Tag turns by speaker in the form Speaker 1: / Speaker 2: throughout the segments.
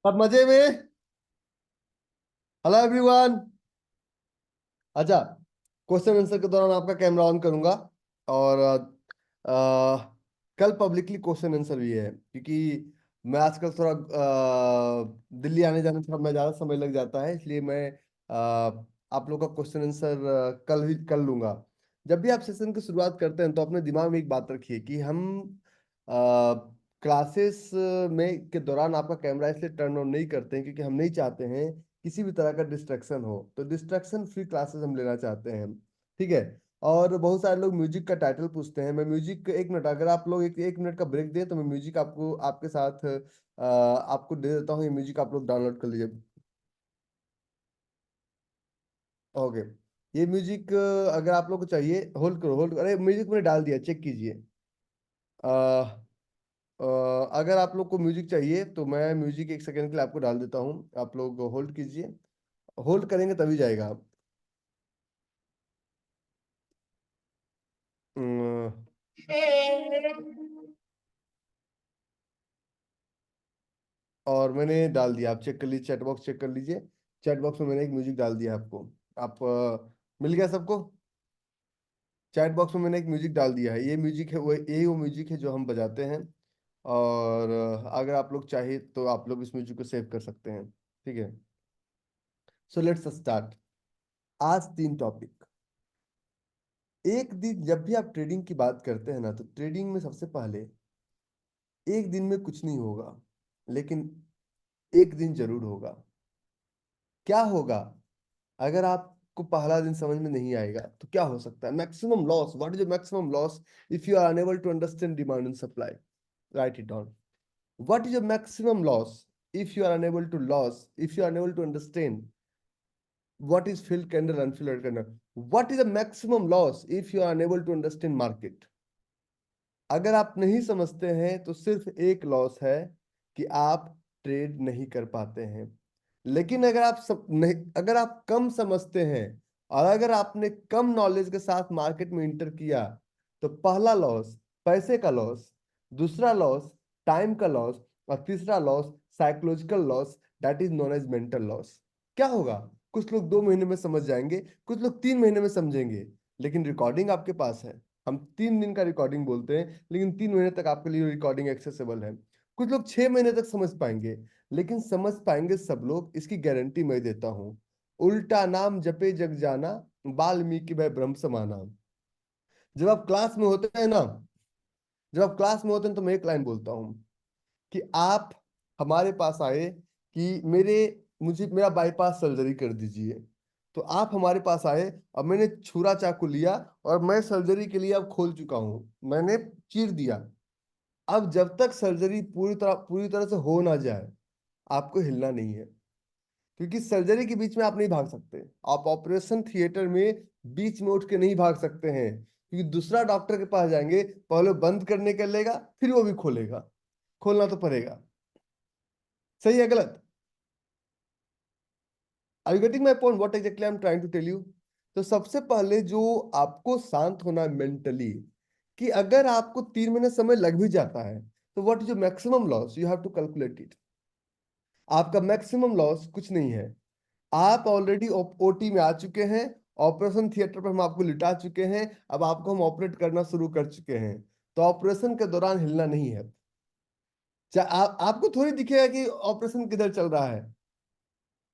Speaker 1: सब मजे में। Hello everyone. अच्छा, क्वेश्चन आंसर के दौरान आपका कैमरा ऑन करूंगा। और कल पब्लिकली क्वेश्चन आंसर भी है, क्योंकि मैं आजकल थोड़ा दिल्ली आने जाने में ज़्यादा समय लग जाता है, इसलिए मैं आप लोग का क्वेश्चन आंसर कल ही कर लूंगा। जब भी आप सेशन की शुरुआत करते हैं तो अपने दिमाग में एक बात रखिए कि हम क्लासेस में के दौरान आपका कैमरा इसलिए टर्न ऑन नहीं करते हैं क्योंकि हम नहीं चाहते हैं किसी भी तरह का डिस्ट्रक्शन हो। तो डिस्ट्रक्शन फ्री क्लासेस हम लेना चाहते हैं, ठीक है। और बहुत सारे लोग म्यूजिक का टाइटल पूछते हैं। मैं म्यूजिक, एक मिनट, अगर आप लोग एक मिनट का ब्रेक दें तो मैं म्यूजिक आपको आपके साथ आपको दे देता हूँ। ये म्यूजिक आप लोग डाउनलोड कर लीजिए। ओके। ये म्यूजिक अगर आप लोग को चाहिए, होल्ड करो, होल्ड करो। अरे म्यूजिक मैंने डाल दिया, चेक कीजिए। अ, अ, अगर आप लोग को म्यूजिक चाहिए तो मैं म्यूजिक एक सेकंड के लिए आपको डाल देता हूँ। आप लोग होल्ड कीजिए। होल्ड करेंगे तभी जाएगा। अम, और मैंने डाल दिया, आप चेक कर लीजिए, चैट बॉक्स चेक कर लीजिए। चैट बॉक्स में मैंने एक म्यूजिक डाल दिया आपको। आप मिल गया सबको? चैट बॉक्स में मैंने एक म्यूजिक डाल दिया है। ये म्यूजिक है, वो यही वो म्यूजिक है जो हम बजाते हैं। और अगर आप लोग चाहे तो आप लोग इस म्यूजिक को सेव कर सकते हैं, ठीक है। So let's start. आज 3 टॉपिक। एक दिन जब भी आप ट्रेडिंग की बात करते हैं ना, तो ट्रेडिंग में सबसे पहले एक दिन में कुछ नहीं होगा, लेकिन एक दिन जरूर होगा। क्या होगा? अगर आपको पहला दिन समझ में नहीं आएगा तो क्या हो सकता है? Maximum loss. What is the maximum loss if you are unable to understand demand and supply? Write it down. What is the maximum loss if you are unable to loss if you are unable to understand what is filled candle, unfilled candle? What is the maximum loss if you are unable to understand market? अगर आप नहीं समझते हैं तो सिर्फ एक loss है कि आप ट्रेड नहीं कर पाते हैं। लेकिन अगर आप कम समझते हैं और अगर आपने कम नॉलेज के साथ मार्केट में इंटर किया, तो पहला लॉस पैसे का लॉस, दूसरा लॉस टाइम का लॉस, और तीसरा loss psychological loss, that is known as mental loss. क्या होगा? कुछ लोग 2 महीने में समझ जाएंगे, कुछ लोग 3 महीने में समझेंगे। लेकिन रिकॉर्डिंग आपके पास है। हम 3 दिन का रिकॉर्डिंग बोलते हैं, लेकिन 3 महीने तक आपके लिए रिकॉर्डिंग एक्सेसिबल है। कुछ लोग 6 महीने तक समझ पाएंगे, लेकिन समझ पाएंगे सब लोग, इसकी गारंटी मैं देता हूं। उल्टा नाम जपे जग जाना, वाल्मीकि वह ब्रह्म समाना। जब आप क्लास में होते हैं ना, जब आप क्लास में होते हैं तो मैं एक लाइन बोलता हूँ कि आप हमारे पास आए कि मुझे मेरा बाईपास सर्जरी कर दीजिए। तो आप हमारे पास आए, अब मैंने छुरा चाकू लिया और मैं सर्जरी के लिए अब खोल चुका हूं, मैंने चीर दिया। अब जब तक सर्जरी पूरी तरह से हो ना जाए, आपको हिलना नहीं है। क्योंकि सर्जरी के बीच में आप नहीं भाग सकते। आप ऑपरेशन थिएटर में बीच में उठ के नहीं भाग सकते हैं, क्योंकि दूसरा डॉक्टर के पास जाएंगे, पहले बंद करने के लेगा, फिर वो भी खोलेगा। खोलना तो पड़ेगा। सही है गलत? Are you getting my point? What exactly I am trying to tell you? तो सबसे पहले जो आपको शांत होना है मेंटली, कि अगर आपको 3 महीने समय लग भी जाता है, तो what is your maximum loss? You have to calculate it. आपका मैक्सिमम लॉस कुछ नहीं है। आप ऑलरेडी ओटी में आ चुके हैं, ऑपरेशन थिएटर पर हम आपको लिटा चुके हैं, अब आपको हम ऑपरेट करना शुरू कर चुके हैं। तो ऑपरेशन के दौरान हिलना नहीं है। आपको थोड़ी दिखेगा कि ऑपरेशन किधर चल रहा है।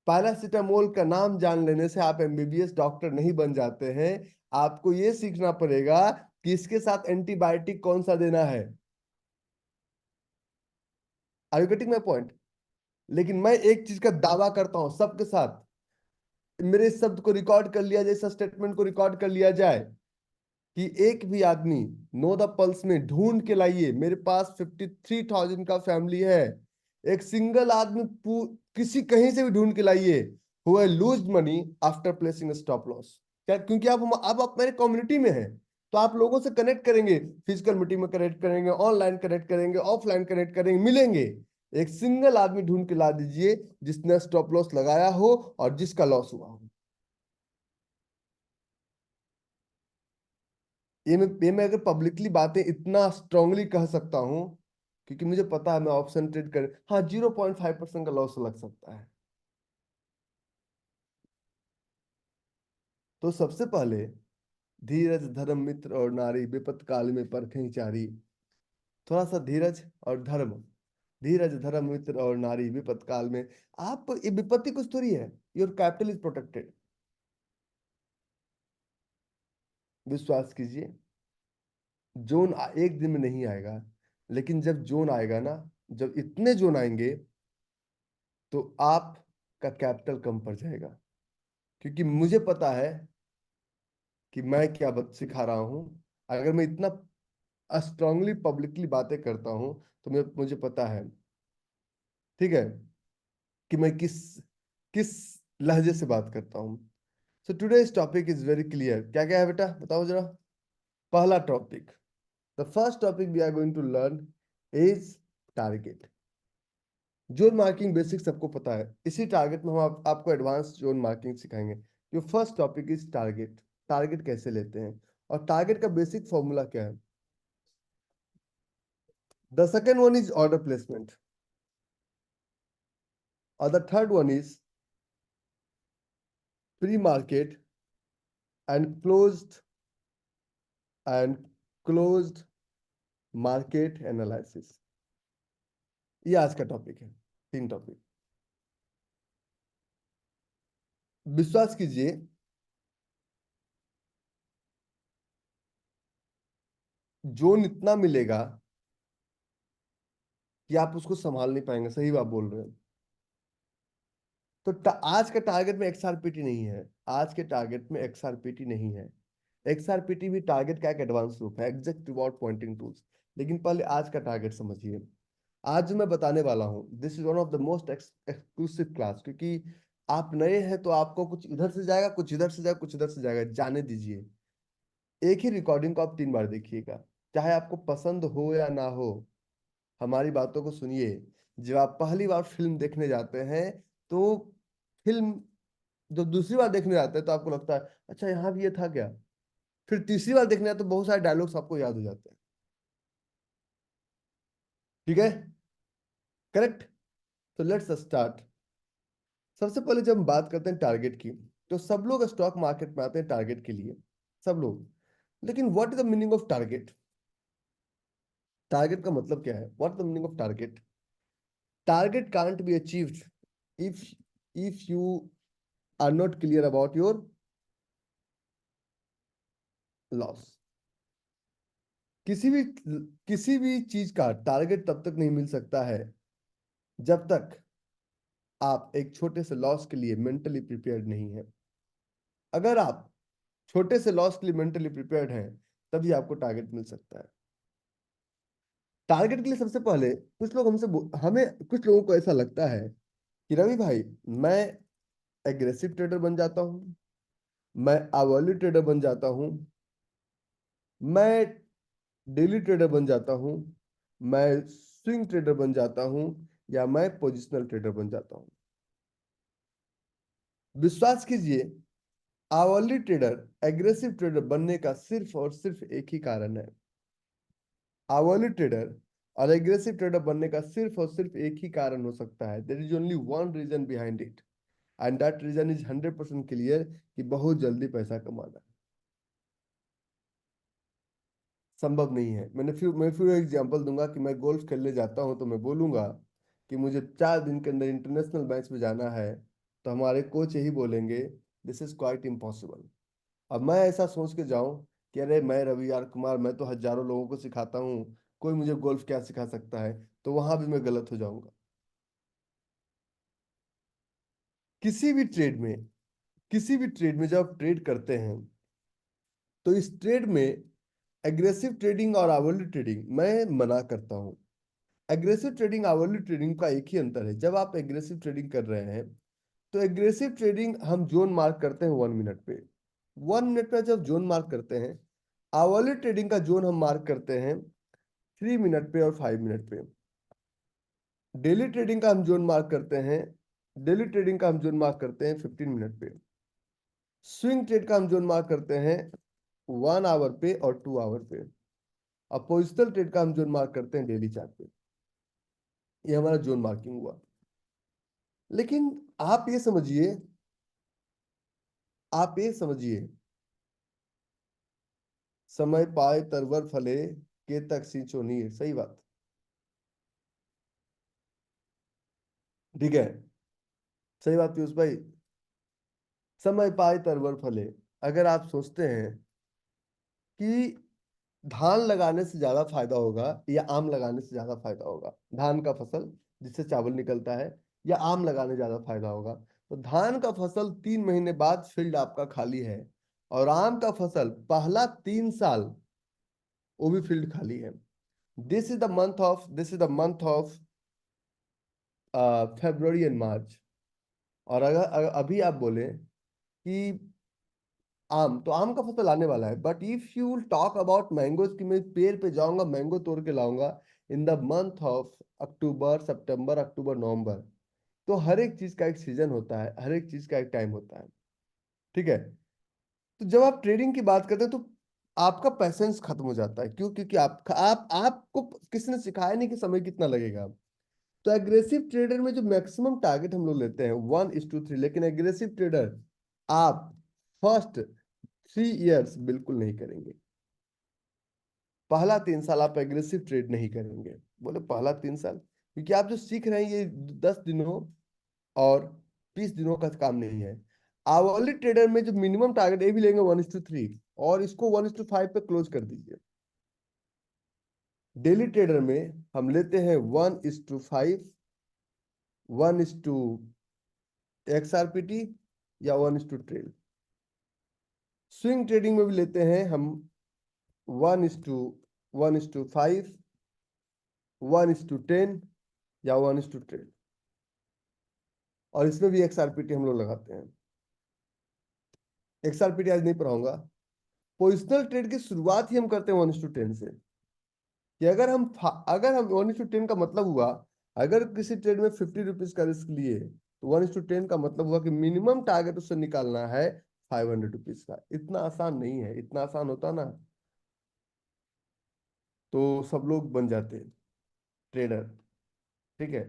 Speaker 1: पैरासीटामोल का नाम जान लेने से आप एमबीबीएस डॉक्टर नहीं बन जाते हैं। आपको यह सीखना पड़ेगा कि इसके साथ एंटीबायोटिक कौन सा देना है। Are you getting my point? लेकिन मैं एक चीज का दावा करता हूं सबके साथ, मेरे शब्द को रिकॉर्ड कर लिया जाए, स्टेटमेंट को रिकॉर्ड कर लिया जाए कि एक भी आदमी नो द पल्स में ढूंढ के लाइए। मेरे पास 53,000 का फैमिली है। एक सिंगल आदमी किसी कहीं से भी ढूंढ के लाइए who lose money after placing stop loss. क्या? क्योंकि आप मेरे कम्युनिटी में हैं, तो आप लोगों से कनेक्ट करेंगे, फिजिकल मीटिंग में कनेक्ट करेंगे, ऑनलाइन कनेक्ट करेंगे, ऑफलाइन कनेक्ट करेंगे, मिलेंगे। एक सिंगल आदमी ढूंढ के ला दीजिए जिसने स्टॉप लॉस लगाया हो और जिसका लॉस हुआ हो। ये मैं अगर पब्लिकली बातें इतना स्ट्रांगली कह सकता हूं क्योंकि मुझे पता है मैं ऑप्शन ट्रेड कर, हाँ 0.5% का लॉस लग सकता है। तो सबसे पहले धीरज धर्म मित्र और नारी विपत काल में परखें चारी। थोड़ा सा धीरज और धर्म, धीरज धर्म मित्र और नारी विपत काल में। आप ये विपत्ति कुछ थोड़ी है, योर कैपिटल इज प्रोटेक्टेड। विश्वास कीजिए, जोन एक दिन में नहीं आएगा, लेकिन जब जोन आएगा ना, जब इतने जोन आएंगे तो आपका कैपिटल कम पड़ जाएगा। क्योंकि मुझे पता है कि मैं क्या सिखा रहा हूं। अगर मैं इतना स्ट्रांगली पब्लिकली बातें करता हूं तो मुझे पता है, ठीक है, कि मैं किस किस लहजे से बात करता हूं। So today's topic is very clear. क्या क्या है बेटा, बताओ जरा। पहला topic, the first topic we are going to learn is target. Zone marking basic सबको पता है, इसी टारगेट में हम आपको एडवांस जोन मार्किंग सिखाएंगे। जो first topic is target, target कैसे लेते हैं और टारगेट का बेसिक फॉर्मूला क्या है। The second one is order placement और the third one is pre market and and closed market analysis. ये आज का टॉपिक है, तीन टॉपिक। विश्वास कीजिए, जोन इतना मिलेगा कि आप उसको संभाल नहीं पाएंगे। सही बात बोल रहे हैं। तो आज का टारगेट में एक्सआरपीटी नहीं है, आज के टारगेट में एक्सआरपीटी नहीं है। एक्सआरपीटी भी टारगेट का एक एडवांस रूप है, एग्जैक्ट रिवॉर्ड पॉइंटिंग टूल्स। लेकिन पहले आज का टारगेट समझिए। आज जो मैं बताने वाला हूं, this is one of the most exclusive class. क्योंकि आप नए हैं तो आपको कुछ इधर से जाएगा, कुछ इधर से जाएगा, कुछ इधर से जाएगा, जाने दीजिए। एक ही रिकॉर्डिंग को आप 3 बार देखिएगा, चाहे आपको पसंद हो या ना हो। हमारी बातों को सुनिए। जब आप पहली बार फिल्म देखने जाते हैं तो फिल्म, जब दूसरी बार देखने जाते हैं तो आपको लगता है अच्छा यहाँ भी ये था क्या। फिर तीसरी बार देखने जाते तो बहुत सारे डायलॉग्स आपको याद हो जाते हैं। ठीक है, करेक्ट। तो लेट्स स्टार्ट। सबसे पहले जब हम बात करते हैं टारगेट की, तो सब लोग स्टॉक मार्केट में आते हैं टारगेट के लिए, सब लोग। लेकिन what is the meaning of target. Target का मतलब क्या है, what is the meaning of target. Target can't be achieved if you are not clear about your loss। किसी भी चीज का टारगेट तब तक नहीं मिल सकता है जब तक आप एक छोटे से लॉस के लिए मेंटली प्रिपेयर्ड नहीं है। अगर आप छोटे से लॉस के लिए मेंटली प्रिपेयर्ड हैं, तभी आपको टारगेट मिल सकता है। टारगेट के लिए सबसे पहले कुछ लोग हमें कुछ लोगों को ऐसा लगता है कि रवि भाई, मैं एग्रेसिव ट्रेडर बन जाता हूं, मैं आवरली ट्रेडर बन जाता हूं, मैं डेली ट्रेडर बन जाता हूं, मैं स्विंग ट्रेडर बन जाता हूं, या मैं पोजिशनल ट्रेडर बन जाता हूं। विश्वास कीजिए, आवरली ट्रेडर एग्रेसिव ट्रेडर बनने का सिर्फ और सिर्फ एक ही कारण है। आवरली ट्रेडर और एग्रेसिव ट्रेडर बनने का सिर्फ और सिर्फ एक ही कारण हो सकता है। There is only one reason behind it, and that reason is 100% clear, कि बहुत जल्दी पैसा कमाना। संभव नहीं है। मैं फिर एग्जांपल दूंगा कि मैं गोल्फ खेलने जाता हूं तो मैं बोलूंगा कि मुझे 4 दिन के अंदर इंटरनेशनल मैच में जाना है, तो हमारे कोच यही बोलेंगे, दिस इज क्वाइट इम्पॉसिबल। अब मैं ऐसा सोच के जाऊं कि अरे मैं रवि यार कुमार, मैं तो हजारों लोगों को सिखाता हूँ, कोई मुझे गोल्फ क्या सिखा सकता है, तो वहां भी मैं गलत हो जाऊंगा। किसी भी ट्रेड में किसी भी ट्रेड में जब आप ट्रेड करते हैं, तो इस ट्रेड में एग्रेसिव ट्रेडिंग और आवरली ट्रेडिंग मैं मना करता हूं। एग्रेसिव ट्रेडिंग आवरली ट्रेडिंग का एक ही अंतर है, जब आप एग्रेसिव ट्रेडिंग कर रहे हैं तो एग्रेसिव ट्रेडिंग हम जोन मार्क करते हैं 1 मिनट पे। 1 मिनट पे जब जोन मार्क करते हैं, आवरली ट्रेडिंग का जोन हम मार्क करते हैं 3 मिनट पे और 5 मिनट पे। डेली ट्रेडिंग का हम जोन मार्क करते हैं डेली ट्रेडिंग का हम जोन मार्क करते हैं 15 मिनट पे। स्विंग ट्रेड का हम जोन मार्क करते हैं 1 आवर पे और 2 आवर पे। और पोजिशनल ट्रेड का हम जोन मार्क करते हैं डेली चार्ट पे। ये हमारा जोन मार्किंग हुआ। लेकिन आप ये समझिए, आप ये समझिए, समय पाए तरवर फले, के तक सिंचो नीर, सही बात। ठीक है, सही बात पीयूष भाई। समय पाए तरवर फले। अगर आप सोचते हैं कि धान लगाने से ज्यादा फायदा होगा या आम लगाने से ज्यादा फायदा होगा, धान का फसल जिससे चावल निकलता है, या आम लगाने ज्यादा फायदा होगा, तो धान का फसल 3 महीने बाद फील्ड आपका खाली है, और आम का फसल पहला 3 साल वो भी फील्ड खाली है। This is the month of February and March. और अगर अभी आप बोले कि आम, तो आम का फसल आने वाला है, but if you talk about mangoes की मैं पेड़ पे जाऊंगा मैंगो तोड़ के लाऊंगा in the month of October, सितंबर, अक्टूबर, नवंबर। तो हर एक चीज का एक सीजन होता है, हर एक चीज का एक टाइम होता है। ठीक है। तो जब आप ट्रेडिंग की बात करते हैं तो आपका पैसेंस खत्म हो जाता है। क्यों? क्योंकि आपको किसी ने सिखाया नहीं कि समय कितना लगेगा। तो एग्रेसिव ट्रेडर में जो मैक्सिमम टारगेट हम लोग लेते हैं 1:3, लेकिन एग्रेसिव ट्रेडर आप फर्स्ट 3 इयर्स बिल्कुल नहीं करेंगे। पहला 3 साल आप एग्रेसिव ट्रेड नहीं करेंगे। बोले पहला 3 साल, क्योंकि आप जो सीख रहे हैं ये 10 दिनों और 20 दिनों का काम नहीं है। आवरली ट्रेडर में जो मिनिमम टारगेट ये भी लेंगे 1:3, और इसको 1:5 पे क्लोज कर दीजिए। डेली ट्रेडर में हम लेते हैं 1:5, 1:XRPT, या 1:12। स्विंग ट्रेडिंग में भी लेते हैं हम 1:5, 1:10, या 1:12। और इसमें भी XRPT हम लोग लगाते हैं। XRPT आज नहीं पढ़ाऊंगा। पोजिशनल ट्रेड की शुरुआत ही हम करते हैं 1:10 से। कि अगर हम 1:10 का मतलब हुआ, अगर किसी ट्रेड में 50 रुपीज का रिस्क लिए, तो 1:10 का मतलब हुआ कि मिनिमम टारगेट उससे निकालना है 500 रुपीज का। इतना आसान नहीं है। इतना आसान होता ना तो सब लोग बन जाते ट्रेडर। ठीक है।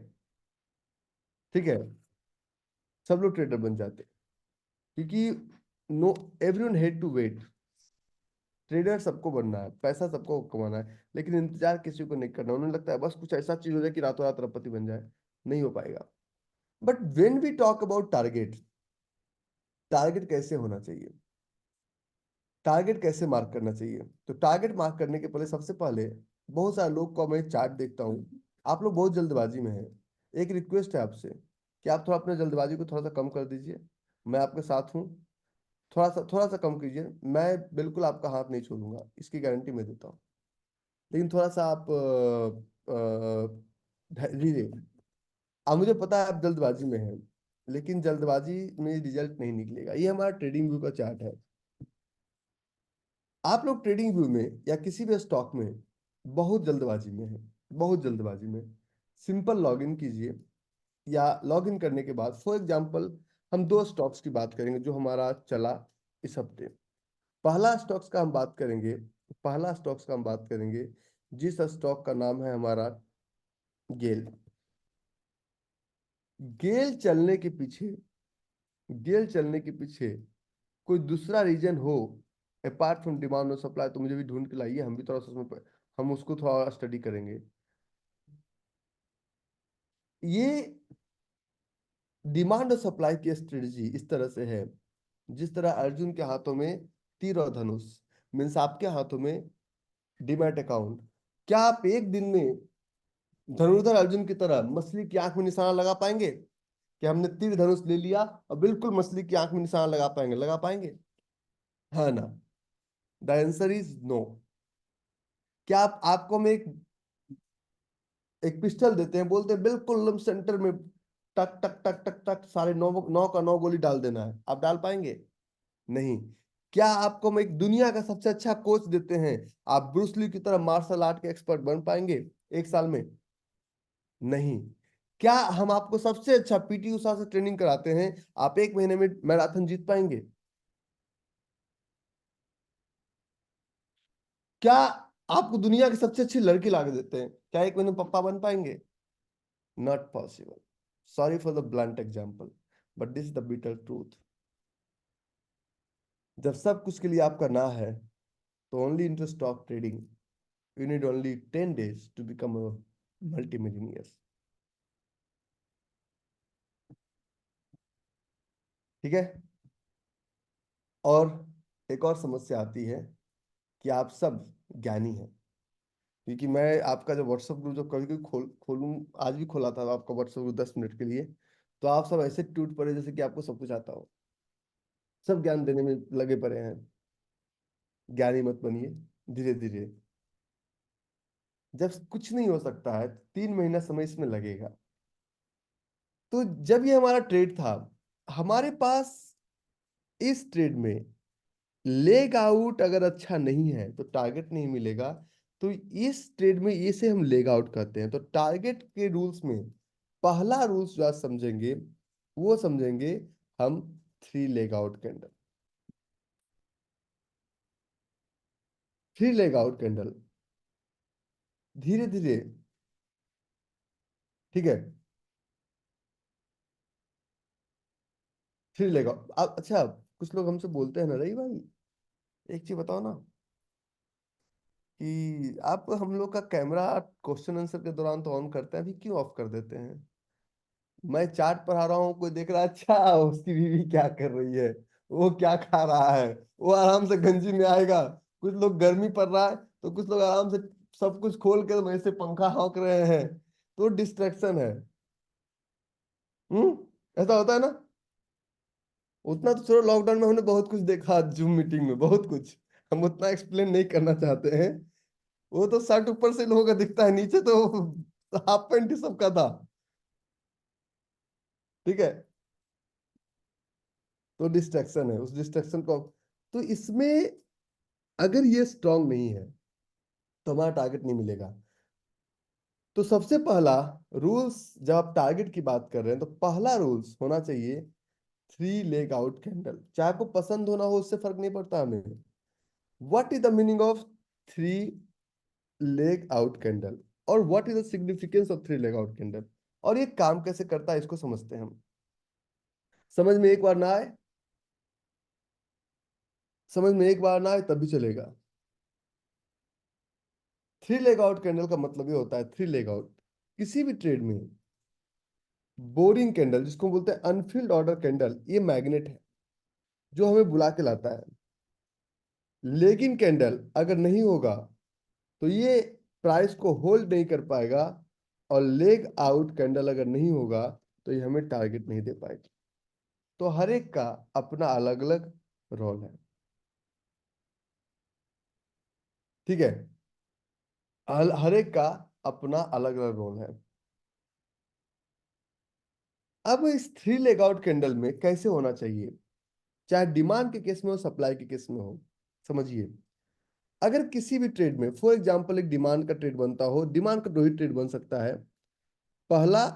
Speaker 1: ठीक है, सब लोग ट्रेडर बन जाते, क्योंकि no, everyone had to wait. Trader सबको बनना है, पैसा सबको कमाना है, लेकिन इंतजार किसी को नहीं करना। उन्हें लगता है बस कुछ ऐसा चीज हो जाए कि रातों रात अरबपति बन जाए। नहीं हो पाएगा। But when we talk about target, target कैसे होना चाहिए, टारगेट कैसे मार्क करना चाहिए, तो टारगेट मार्क करने के पहले सबसे पहले बहुत सारे लोग को मैं चार्ट देखता हूँ। आप लोग बहुत जल्दबाजी में हैं। एक रिक्वेस्ट है आपसे कि आप थोड़ा अपने जल्दबाजी को थोड़ा सा कम कर दीजिए। मैं आपके साथ हूँ। थोड़ा सा कम कीजिए। मैं बिल्कुल आपका हाथ नहीं छोड़ूंगा, इसकी गारंटी मैं देता हूँ। लेकिन थोड़ा सा आप धैर्य। अब मुझे पता है आप जल्दबाजी में हैं, लेकिन जल्दबाजी में रिजल्ट नहीं निकलेगा। ये हमारा ट्रेडिंग व्यू का चार्ट है। आप लोग ट्रेडिंग व्यू में या किसी भी स्टॉक में बहुत जल्दबाजी में है, बहुत जल्दबाजी में। सिंपल लॉगिन कीजिए, या लॉगिन करने के बाद फॉर एग्जांपल हम दो स्टॉक्स की बात करेंगे जो हमारा चला इस हफ्ते। पहला स्टॉक्स का हम बात करेंगे जिस स्टॉक का नाम है हमारा गेल। गेल चलने के पीछे गेल चलने के पीछे कोई दूसरा रीजन हो अपार्ट फ्रॉम डिमांड और सप्लाई, तो मुझे भी ढूंढ के लाइए। हम भी थोड़ा सा हम उसको थोड़ा स्टडी करेंगे। ये डिमांड और सप्लाई की स्ट्रेटजी इस तरह से है, जिस तरह अर्जुन के हाथों में तीर और धनुष, मीन्स आपके हाथों में डिमैट अकाउंट। क्या आप एक दिन में धनुर्धर अर्जुन की तरह मछली की आंख में निशाना लगा पाएंगे? कि हमने तीर धनुष ले लिया और बिल्कुल मछली की आंख में निशाना लगा पाएंगे? लगा पाएंगे? है ना? The answer is no. क्या आपको हम एक पिस्टल देते हैं, बोलते हैं बिल्कुल एकदम सेंटर में टक टक टक टक टक सारे 9 का 9 गोली डाल देना है, आप डाल पाएंगे? नहीं। क्या आपको हम एक दुनिया का सबसे अच्छा कोच देते हैं, आप ब्रूस ली की तरह मार्शल आर्ट के एक्सपर्ट बन पाएंगे 1 साल में? नहीं। क्या हम आपको सबसे अच्छा पीटी उषा से ट्रेनिंग कराते हैं, आप 1 महीने में मैराथन जीत पाएंगे? क्या आपको दुनिया की सबसे अच्छी लड़की ला के देते हैं, क्या 1 महीने में पप्पा बन पाएंगे? Not possible. Sorry for the blunt example, but this is the bitter truth. जब सब कुछ के लिए आपका ना है, तो only into stock trading you need only 10 days to become a multi millionaire. ठीक है। और एक और समस्या आती है कि आप सब ज्ञानी हैं, क्योंकि मैं आपका जो व्हाट्सएप ग्रुप जो कभी कभी खोलूं, आज भी खोला था आपका व्हाट्सएप ग्रुप 10 मिनट के लिए, तो आप सब ऐसे टूट पड़े जैसे कि आपको सब कुछ आता हो, सब ज्ञान देने में लगे पड़े हैं। ज्ञानी मत बनिए, धीरे धीरे। जब कुछ नहीं हो सकता है, 3 महीना समय इसमें लगेगा। तो जब ये हमारा ट्रेड था, हमारे पास इस ट्रेड में लेग आउट अगर अच्छा नहीं है तो टारगेट नहीं मिलेगा। तो इस ट्रेड में इसे हम लेग आउट कहते हैं। तो टारगेट के रूल्स में पहला रूल्स जो आज समझेंगे, वो समझेंगे हम 3 leg out candle. 3 leg out candle, धीरे धीरे। ठीक है। 3 लेग आउट। अच्छा, कुछ लोग हमसे बोलते हैं ना, रही भाई एक चीज बताओ ना, कि आप हम लोग का कैमरा क्वेश्चन आंसर के दौरान तो ऑन करते हैं, अभी क्यों ऑफ कर देते हैं? मैं चाट पढ़ा रहा हूँ, कोई देख रहा है, अच्छा उसकी बीवी क्या कर रही है, वो क्या खा रहा है, वो आराम से गंजी में आएगा। कुछ लोग गर्मी पड़ रहा है तो कुछ लोग आराम से सब कुछ खोल कर वैसे पंखा हाँक रहे हैं। तो डिस्ट्रैक्शन है। ऐसा होता है ना। उतना तो छोड़ो, लॉकडाउन में हमने बहुत कुछ देखा, जूम मीटिंग में बहुत कुछ। हम उतना एक्सप्लेन नहीं करना चाहते हैं। वो तो शर्ट ऊपर से लोगों का दिखता है, नीचे तो हाफ पैंट ही सबका था। ठीक है। तो डिस्ट्रैक्शन है, उस डिस्ट्रैक्शन को। तो इसमें अगर ये स्ट्रांग नहीं है तो हमारा टारगेट नहीं मिलेगा। तो सबसे पहला रूल्स, जब आप टारगेट की बात कर रहे हैं, तो पहला रूल्स होना चाहिए 3 लेग आउट कैंडल। चाहे आपको पसंद होना हो, उससे फर्क नहीं पड़ता हमें। What is the meaning of 3 leg out candle, और what is the significance of 3 leg out candle, और ये काम कैसे करता है, इसको समझते हैं हम। समझ में एक बार ना आए, समझ में एक बार ना आए तब भी चलेगा। 3 लेग आउट कैंडल का मतलब ये होता है, 3 लेग आउट किसी भी ट्रेड में। बोरिंग कैंडल, जिसको बोलते हैं अनफिल्ड ऑर्डर कैंडल, ये मैग्नेट है जो हमें बुला के लाता है। लेकिन कैंडल अगर नहीं होगा तो ये प्राइस को होल्ड नहीं कर पाएगा। और लेग आउट कैंडल अगर नहीं होगा तो ये हमें टारगेट नहीं दे पाएगी। तो हर एक का अपना अलग अलग रोल है। ठीक है। हर एक का अपना अलग अलग रोल है। अब इस 3 लेग आउट कैंडल में कैसे होना चाहिए, चाहे डिमांड के केस में हो, सप्लाई के केस में हो। समझिए, अगर किसी भी ट्रेड में, फॉर एग्जांपल एक डिमांड का ट्रेड बनता हो, डिमांड का दो ही ट्रेड बन सकता है। पहला,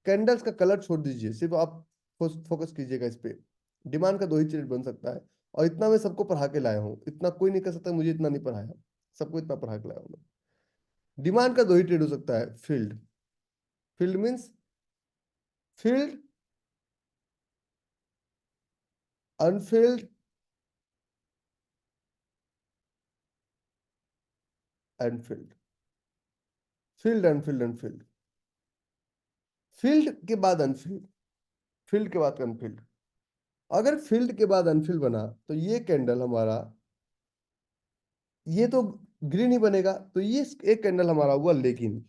Speaker 1: कैंडल्स का कलर छोड़ दीजिए, सिर्फ आप फोकस कीजिएगा इस पे। डिमांड का दो ही ट्रेड बन सकता है। और इतना मैं सबको पढ़ा के लाया हूँ, इतना कोई नहीं कर सकता, मुझे इतना नहीं पढ़ाया। सबको इतना पढ़ा के लाया हूँ मैं। डिमांड का दो ही ट्रेड हो सकता है, field. Field means field, unfilled and field. Field, unfilled, unfilled. Field के बाद अनफील्ड, फील्ड के बाद अनफील्ड। अगर फील्ड के बाद अनफील्ड बना तो ये कैंडल हमारा, ये तो ग्रीन ही बनेगा। तो ये एक कैंडल हमारा हुआ। लेकिन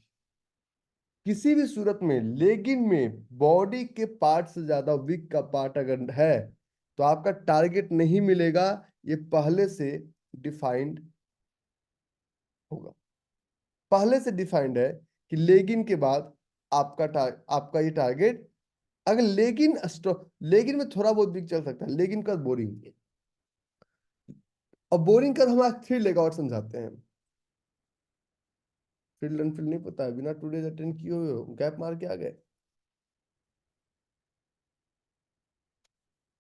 Speaker 1: किसी भी सूरत में, लेकिन में बॉडी के पार्ट से ज्यादा वीक का पार्ट अगर है, तो आपका टारगेट नहीं मिलेगा। ये पहले से डिफाइंड होगा। पहले से डिफाइंड है कि लेगिन के बाद आपका ये टारगेट। अगर लेगिन में थोड़ा बहुत वीक चल सकता है, लेकिन का बोरिंग। और बोरिंग का हम आज 3 लेग आउट समझाते हैं। फील्ड अनफील्ड नहीं पता है, बिना टूडेज अटेंड किए हुए हो, गैप मार के आ गए।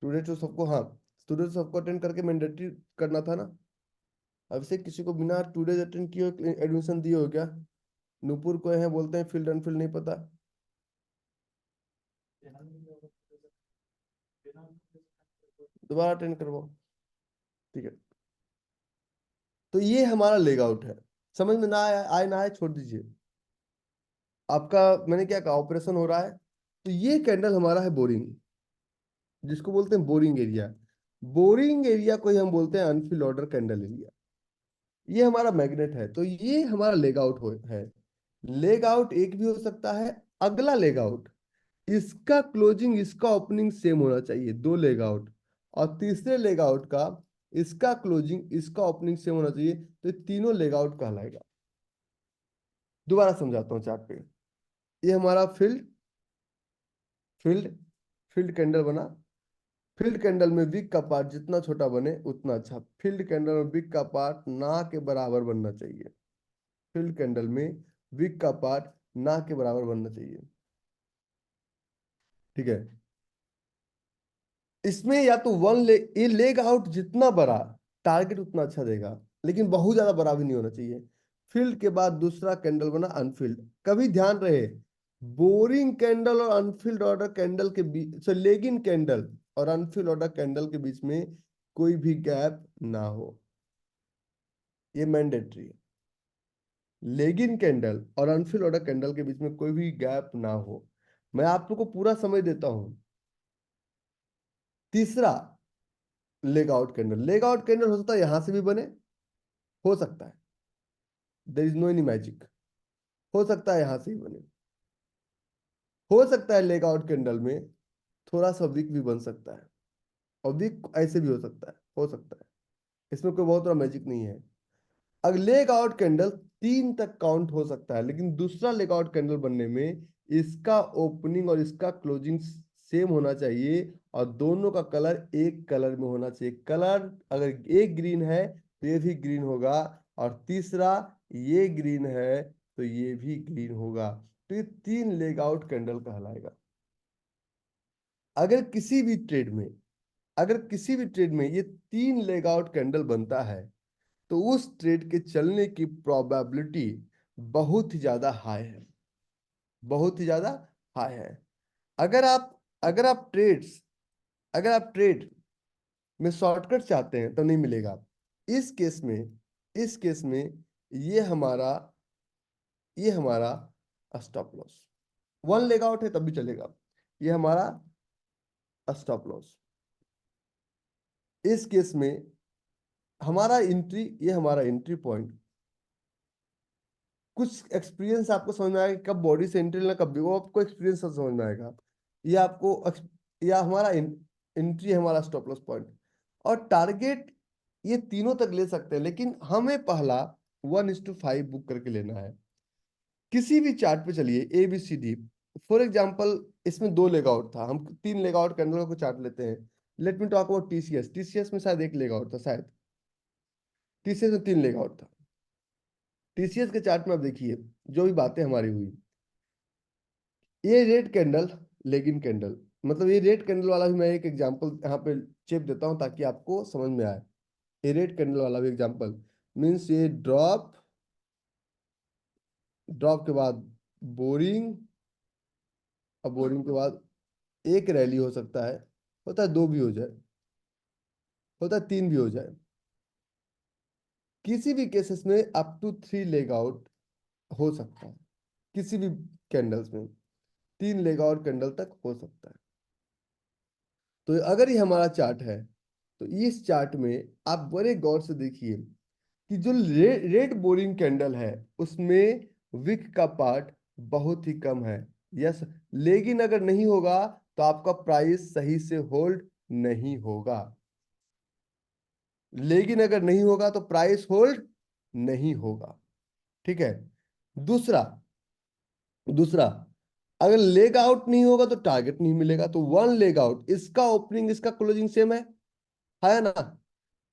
Speaker 1: टुडे तो सबको, हाँ, टुडे तो सबको अटेंड करके मैंडेटरी करना था ना। अब से किसी को बिना टुडे अटेंड किए एडमिशन दिए हो क्या? नूपुर को हैं, बोलते हैं फील्ड अनफील्ड नहीं पता। दोबारा अटेंड करवाओ। ठीक है, तो ये हमारा लेग आउट है। समझ में ना आया, आए ना आए छोड़ दीजिए। आपका मैंने क्या कहा, ऑपरेशन हो रहा है। तो ये कैंडल हमारा है बोरिंग, जिसको बोलते हैं बोरिंग एरिया। बोरिंग एरिया को ही हम बोलते हैं अनफिल्ड ऑर्डर कैंडल एरिया। ये हमारा मैग्नेट है, तो ये हमारा लेग आउट है। लेग आउट एक भी हो सकता है। अगला लेग आउट, इसका क्लोजिंग इसका ओपनिंग सेम होना चाहिए, दो लेग आउट। और तीसरे लेग आउट का, इसका क्लोजिंग इसका ओपनिंग सेम होना चाहिए, तो ये तीनों लेग आउट कहलाएगा। दोबारा समझाता हूँ चार्ट पे। ये हमारा फील्ड फील्ड फील्ड कैंडल बना। फील्ड कैंडल में विक का पार्ट जितना छोटा बने उतना अच्छा। फील्ड कैंडल में विक का पार्ट ना के बराबर बनना चाहिए। फील्ड कैंडल में विक का पार्ट ना के बराबर बनना चाहिए। ठीक है, इसमें या तो ये लेग आउट जितना बड़ा, टारगेट उतना अच्छा देगा, लेकिन बहुत ज्यादा बड़ा भी नहीं होना चाहिए। फील्ड के बाद दूसरा कैंडल बना अनफील्ड। कभी ध्यान रहे, बोरिंग कैंडल और अनफील्ड ऑर्डर कैंडल के बीच, लेगिन कैंडल और अनफील्ड ऑर्डर कैंडल के बीच में कोई भी गैप ना हो, ये मैंडेटरी है। लेगिन कैंडल और अनफिल ऑर्डर कैंडल के बीच में कोई भी गैप ना हो। मैं आप लोग को पूरा समय देता हूं। तीसरा, leg out candle. Leg out candle हो सकता है यहां से भी बने, हो सकता है, there is no any magic. हो सकता है यहां से ही बने, हो सकता है लेग आउट कैंडल में थोड़ा सा वीक भी बन सकता है, और वीक ऐसे भी हो सकता है। इसमें कोई बहुत बड़ा मैजिक नहीं है। अगर लेग आउट कैंडल 3 तक काउंट हो सकता है, लेकिन दूसरा लेग आउट कैंडल बनने में इसका ओपनिंग और इसका क्लोजिंग सेम होना चाहिए, और दोनों का कलर एक कलर में होना चाहिए। कलर अगर एक ग्रीन है तो ये भी ग्रीन होगा, और तीसरा ये ग्रीन है तो ये भी ग्रीन होगा। तो ये 3 लेग आउट कैंडल कहलाएगा। अगर किसी भी ट्रेड में अगर किसी भी ट्रेड में ये 3 लेग आउट कैंडल बनता है, तो उस ट्रेड के चलने की प्रोबेबिलिटी बहुत ही ज्यादा हाई है, बहुत ही ज्यादा हाई है। अगर आप अगर आप ट्रेड्स अगर आप ट्रेड में शॉर्टकट चाहते हैं तो नहीं मिलेगा। इस केस में इस केस में ये हमारा ये हमारा स्टॉप लॉस। 1 लेग आउट है तब भी चलेगा, ये हमारा स्टॉप लॉस। इस केस में ये हमारा एंट्री पॉइंट। कुछ एक्सपीरियंस आपको समझ में आएगा कब बॉडी से एंट्री लेना, कब भी वो आपको एक्सपीरियंस से समझ में आएगा। ये आपको या हमारा एंट्री, हमारा स्टॉप लॉस पॉइंट और टारगेट, ये तीनों तक ले सकते हैं, लेकिन हमें पहला 1:5 बुक करके लेना है। किसी भी चार्ट पे चलिए, ABCD। फॉर एग्जाम्पल, इसमें 2 लेग आउट था, हम 3 लेग आउट कैंडल को चार्ट लेते हैं। Let me talk about TCS। TCS में शायद 1 लेग आउट था, शायद TCS में 3 लेग आउट था। TCS के चार्ट में आप देखिए जो भी बातें हमारी हुई, ये रेड कैंडल, लेगिन कैंडल, मतलब ये रेड कैंडल वाला भी मैं एक एग्जांपल यहाँ पे चिप देता हूँ ताकि आपको समझ में आए। ये रेड कैंडल वाला भी एग्जांपल मीन्स ये ड्रॉप, ड्रॉप के बाद बोरिंग, और बोरिंग के बाद एक रैली हो सकता है, होता है 2 भी हो जाए, होता है 3 भी हो जाए। किसी भी केसेस में अप टू 3 लेग आउट हो सकता है। किसी भी कैंडल्स में 3 लेग आउट कैंडल तक हो सकता है। तो अगर ये हमारा चार्ट है, तो इस चार्ट में आप बड़े गौर से देखिए कि जो रेड बोरिंग कैंडल है उसमें विक का पार्ट बहुत ही कम है। यस, लेकिन अगर नहीं होगा तो आपका प्राइस सही से होल्ड नहीं होगा। लेकिन अगर नहीं होगा तो प्राइस होल्ड नहीं होगा। ठीक है। दूसरा दूसरा अगर लेग आउट नहीं होगा तो टारगेट नहीं मिलेगा। तो 1 लेग आउट, इसका ओपनिंग इसका क्लोजिंग सेम है ना।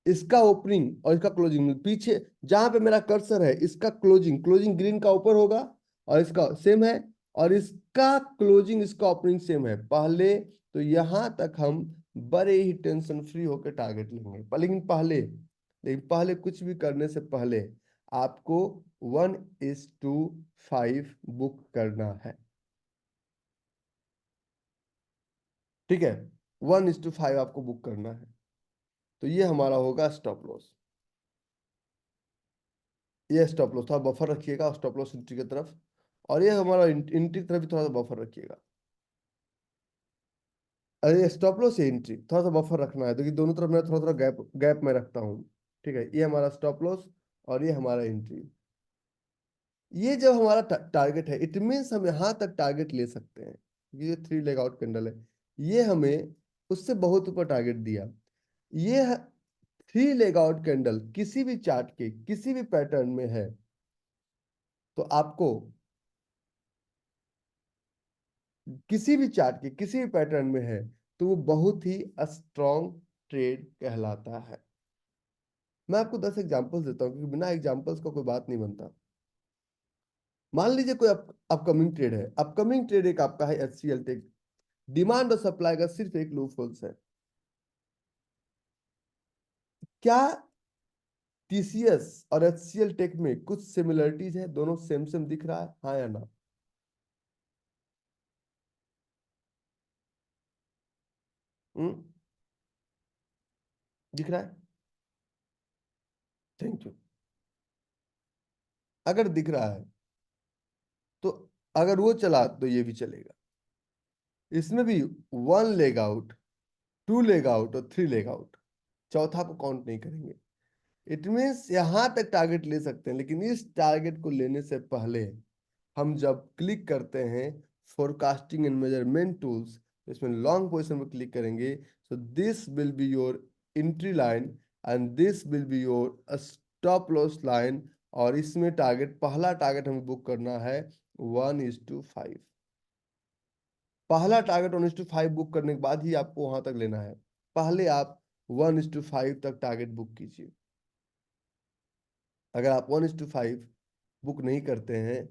Speaker 1: इसका ओपनिंग और इसका क्लोजिंग पीछे जहां पे मेरा कर्सर है, इसका क्लोजिंग क्लोजिंग ग्रीन का ऊपर होगा और इसका सेम है, और इसका क्लोजिंग इसका ओपनिंग सेम है पहले। तो यहां तक हम बड़े ही टेंशन फ्री होकर टारगेट लेंगे। लेकिन पहले कुछ भी करने से पहले आपको 1:5 बुक करना है। ठीक है, 1:5 आपको बुक करना है। तो ये हमारा होगा स्टॉप लॉस। ये स्टॉप लॉस, थोड़ा बफर रखिएगा स्टॉप लॉस एंट्री की तरफ, और ये हमारा एंट्री की तरफ भी थोड़ा सा बफर रखिएगा। अरे स्टॉप लॉस से एंट्री थोड़ा सा बफर रखना है, तो कि दोनों तरफ मैं थोड़ा थोड़ा गैप गैप में रखता हूँ। ठीक है, ये हमारा स्टॉप लॉस और ये हमारा एंट्री। ये जब हमारा टारगेट है, इट मीन्स हम यहाँ तक टारगेट ले सकते हैं। ये 3 लेग आउट कैंडल है, ये हमें उससे बहुत ऊपर टारगेट दिया। ये 3 लेग आउट कैंडल किसी भी चार्ट के किसी भी पैटर्न में है, तो आपको किसी भी चार्ट के किसी भी पैटर्न में है, तो वो बहुत ही स्ट्रॉन्ग ट्रेड कहलाता है। मैं आपको 10 एग्जांपल्स देता हूँ, क्योंकि बिना एग्जांपल्स का कोई बात नहीं बनता। मान लीजिए कोई अपकमिंग ट्रेड है, अपकमिंग ट्रेड एक आपका है HCL टेक। डिमांड और सप्लाई का सिर्फ एक लूप होल्स है। क्या TCS और HCL टेक में कुछ सिमिलरिटीज है? दोनों सेम सेम दिख रहा है, हाँ या ना? हम्म, दिख रहा है? Thank you. अगर दिख रहा है तो अगर वो चला तो ये भी चलेगा। इसमें भी 1 लेग आउट, 2 लेग आउट और 3 लेग आउट, चौथा को काउंट नहीं करेंगे। इट मीन्स यहां तक टारगेट ले सकते हैं, लेकिन इस टारगेट को लेने से पहले हम जब क्लिक करते हैं फोरकास्टिंग एंड मेजरमेंट टूल्स, इसमें लॉन्ग पोजिशन पर क्लिक करेंगे। So this will be your entry line and this will be your stop loss line. और इसमें टारगेट, पहला टारगेट हमें बुक करना है 1:5। पहला टारगेट 1:5 बुक करने के बाद ही आपको वहां तक लेना है। पहले आप 1:5 तक टारगेट बुक कीजिए। अगर आप 1:5 बुक नहीं करते हैं,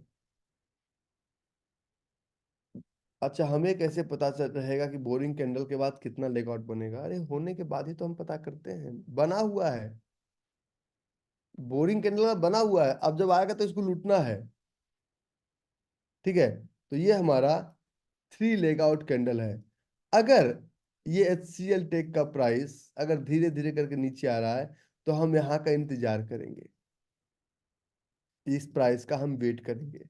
Speaker 1: अच्छा हमें कैसे पता चल रहेगा कि बोरिंग कैंडल के बाद कितना लेगआउट बनेगा? अरे होने के बाद ही तो हम पता करते हैं, बना हुआ है। बोरिंग कैंडल बना हुआ है, अब जब आएगा तो इसको लूटना है। ठीक है, तो ये हमारा 3 लेग आउट कैंडल है। अगर ये HCL टेक का प्राइस अगर धीरे धीरे करके नीचे आ रहा है, तो हम यहाँ का इंतजार करेंगे, इस प्राइस का हम वेट करेंगे।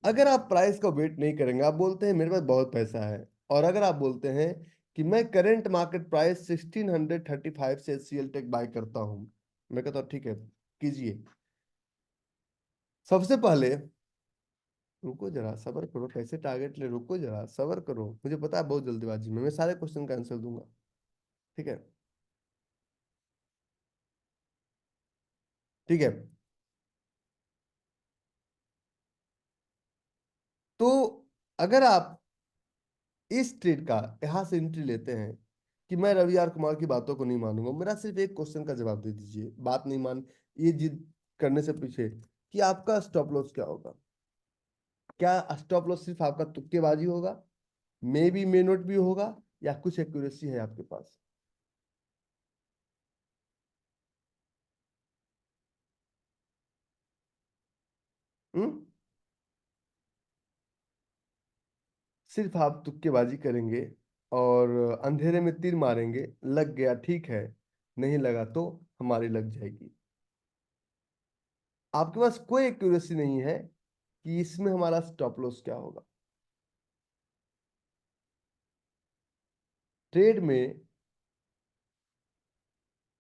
Speaker 1: अगर आप प्राइस का वेट नहीं करेंगे, आप बोलते हैं मेरे पास बहुत पैसा है, और अगर आप बोलते हैं कि मैं करंट मार्केट प्राइस 1635 से HCL टेक बाय करता हूं, मैं कहता हूं ठीक है कीजिए। सबसे पहले रुको जरा, सबर करो, कैसे टारगेट ले, रुको जरा सबर करो, मुझे पता है बहुत जल्दीबाजी में, मैं सारे क्वेश्चन का आंसर दूंगा। ठीक है, ठीक है। तो अगर आप इस ट्रेड का यहां से एंट्री लेते हैं कि मैं रवि आर कुमार की बातों को नहीं मानूंगा, मेरा सिर्फ एक क्वेश्चन का जवाब दे दीजिए, बात नहीं मान, ये जिद करने से पीछे, कि आपका स्टॉप लॉस क्या होगा? क्या स्टॉप लॉस सिर्फ आपका तुक्केबाजी होगा, मे बी मे नोट भी होगा, या कुछ एक्यूरेसी है आपके पास? हम्म, सिर्फ आप तुक्केबाजी करेंगे और अंधेरे में तीर मारेंगे, लग गया ठीक है, नहीं लगा तो हमारी लग जाएगी। आपके पास कोई एक्यूरेसी नहीं है कि इसमें हमारा स्टॉप लॉस क्या होगा। ट्रेड में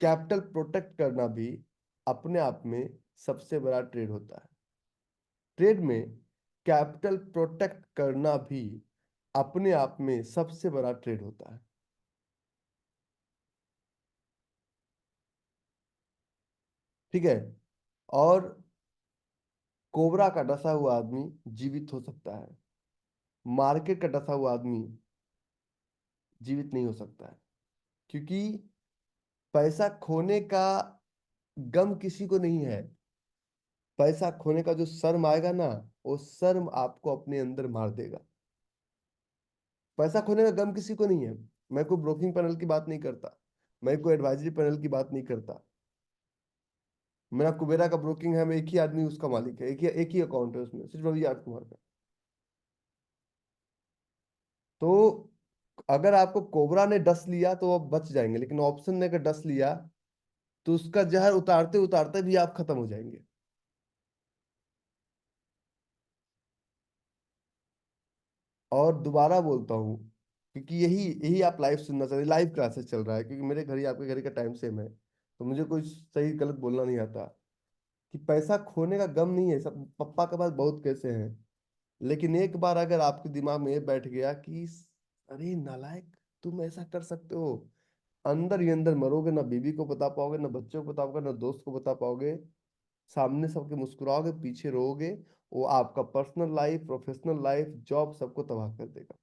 Speaker 1: कैपिटल प्रोटेक्ट करना भी अपने आप में सबसे बड़ा ट्रेड होता है। ट्रेड में कैपिटल प्रोटेक्ट करना भी अपने आप में सबसे बड़ा ट्रेड होता है। ठीक है, और कोबरा का डसा हुआ आदमी जीवित हो सकता है, मार्केट का डसा हुआ आदमी जीवित नहीं हो सकता है, क्योंकि पैसा खोने का गम किसी को नहीं है। पैसा खोने का जो शर्म आएगा ना, वो शर्म आपको अपने अंदर मार देगा। पैसा खोने का गम किसी को नहीं है। मैं कोई ब्रोकिंग पैनल की बात नहीं करता, मैं कोई एडवाइजरी पैनल की बात नहीं करता। मेरा कुबेरा का ब्रोकिंग है, मैं एक ही आदमी उसका मालिक है, एक ही अकाउंट है उसमें, सिर्फ रवि आर कुमार का। तो अगर आपको कोबरा ने डस लिया तो आप बच जाएंगे, लेकिन ऑप्शन ने अगर डस लिया तो उसका जहर उतारते उतारते भी आप खत्म हो जाएंगे। और दोबारा बोलता हूँ, क्योंकि यही यही आप लाइव सुनना चाहते, लाइव क्लासेस चल रहा है, क्योंकि मेरे घर ही आपके घर का टाइम सेम है, तो मुझे कोई सही गलत बोलना नहीं आता। कि पैसा खोने का गम नहीं है, सब पप्पा के पास बहुत पैसे हैं, लेकिन एक बार अगर आपके दिमाग में ये बैठ गया कि अरे नालायक, तुम ऐसा कर सकते हो, अंदर ही अंदर मरोगे, ना बीवी को बता पाओगे, ना बच्चों को बता पाओगे, ना दोस्त को बता पाओगे, सामने सबके मुस्कुराओगे, पीछे रोओगे। वो आपका personal life, professional life, job सबको तबाह कर देगा।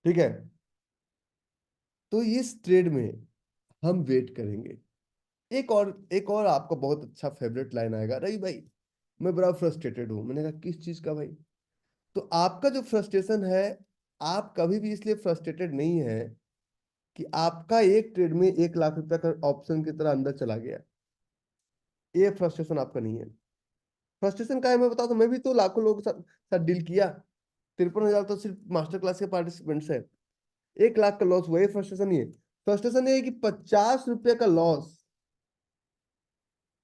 Speaker 1: ठीक है। तो इस ट्रेड में हम वेट करेंगे। एक और आपका बहुत अच्छा फेवरेट लाइन आएगा, रही भाई मैं बड़ा फ्रस्ट्रेटेड हूं। मैंने कहा किस चीज का भाई? तो आपका जो फ्रस्ट्रेशन है, आप कभी भी इसलिए फ्रस्ट्रेटेड नहीं है कि आपका एक ट्रेड में 1 लाख रुपया का ऑप्शन की तरह अंदर चला गया। ये फ्रस्ट्रेशन आपका नहीं है। फ्रस्ट्रेशन का है, मैं बताता हूं, मैं भी तो लाखों लोगों के साथ डील किया। 53,000 तो सिर्फ मास्टर क्लास के पार्टिसिपेंट्स है। 1 लाख का लॉस हुआ, ये फ्रस्ट्रेशन नहीं है। फ्रस्ट्रेशन ये है कि 50 रुपये का लॉस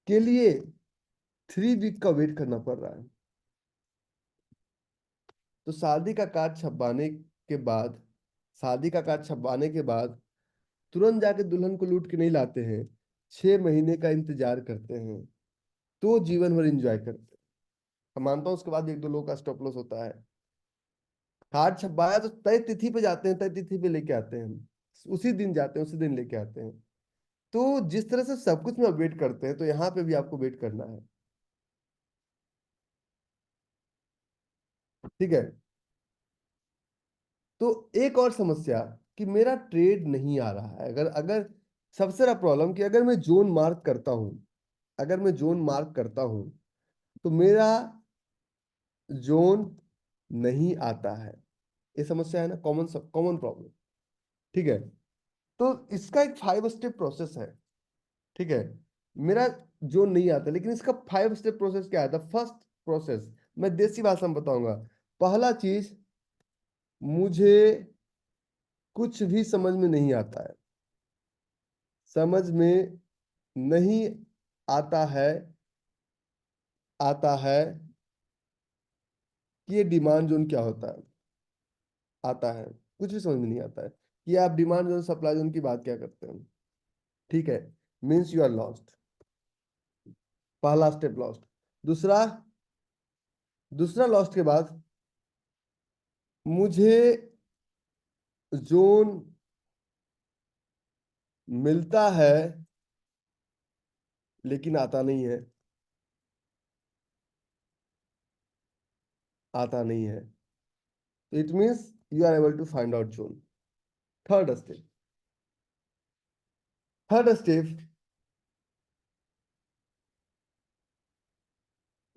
Speaker 1: के लिए 3 वीक का वेट करना पड़ रहा है। तो शादी का कार्ड छपवाने के बाद, शादी का कार्ड छपवाने के बाद तुरंत जाके दुल्हन को लूट के नहीं लाते हैं। 6 महीने का इंतजार करते हैं, तो जीवन भर एंजॉय करते हैं। मैं मानता हूँ उसके बाद एक दो लोगों का स्टॉप लॉस होता है। कार्ड छपवाया तो तय तिथि पे जाते हैं, तय तिथि पे लेके आते हैं हम, उसी दिन जाते हैं, उसी दिन लेके आते हैं। तो जिस तरह से सब कुछ में वेट करते हैं, तो यहाँ पे भी आपको वेट करना है। ठीक है। तो एक और समस्या कि मेरा ट्रेड नहीं आ रहा है, अगर अगर सबसे बड़ा प्रॉब्लम कि अगर मैं जोन मार्क करता हूं, अगर मैं जोन मार्क करता हूं तो मेरा जोन नहीं आता है। ये समस्या है ना, कॉमन कॉमन प्रॉब्लम। ठीक है। तो इसका एक 5 स्टेप प्रोसेस है। ठीक है। मेरा जोन नहीं आता, लेकिन इसका 5 स्टेप प्रोसेस क्या है? द फर्स्ट प्रोसेस, मैं देसी भाषा में बताऊंगा। पहला चीज, मुझे कुछ भी समझ में नहीं आता है, समझ में नहीं आता है, आता है कि ये डिमांड जोन क्या होता है। आता है, कुछ भी समझ में नहीं आता है कि आप डिमांड जोन सप्लाई जोन की बात क्या करते हैं। ठीक है। Means you are lost. पहला स्टेप लॉस्ट। दूसरा, दूसरा लॉस्ट के बाद मुझे जोन मिलता है लेकिन आता नहीं है, आता नहीं है। It means you are able to find out zone. Third step, third step,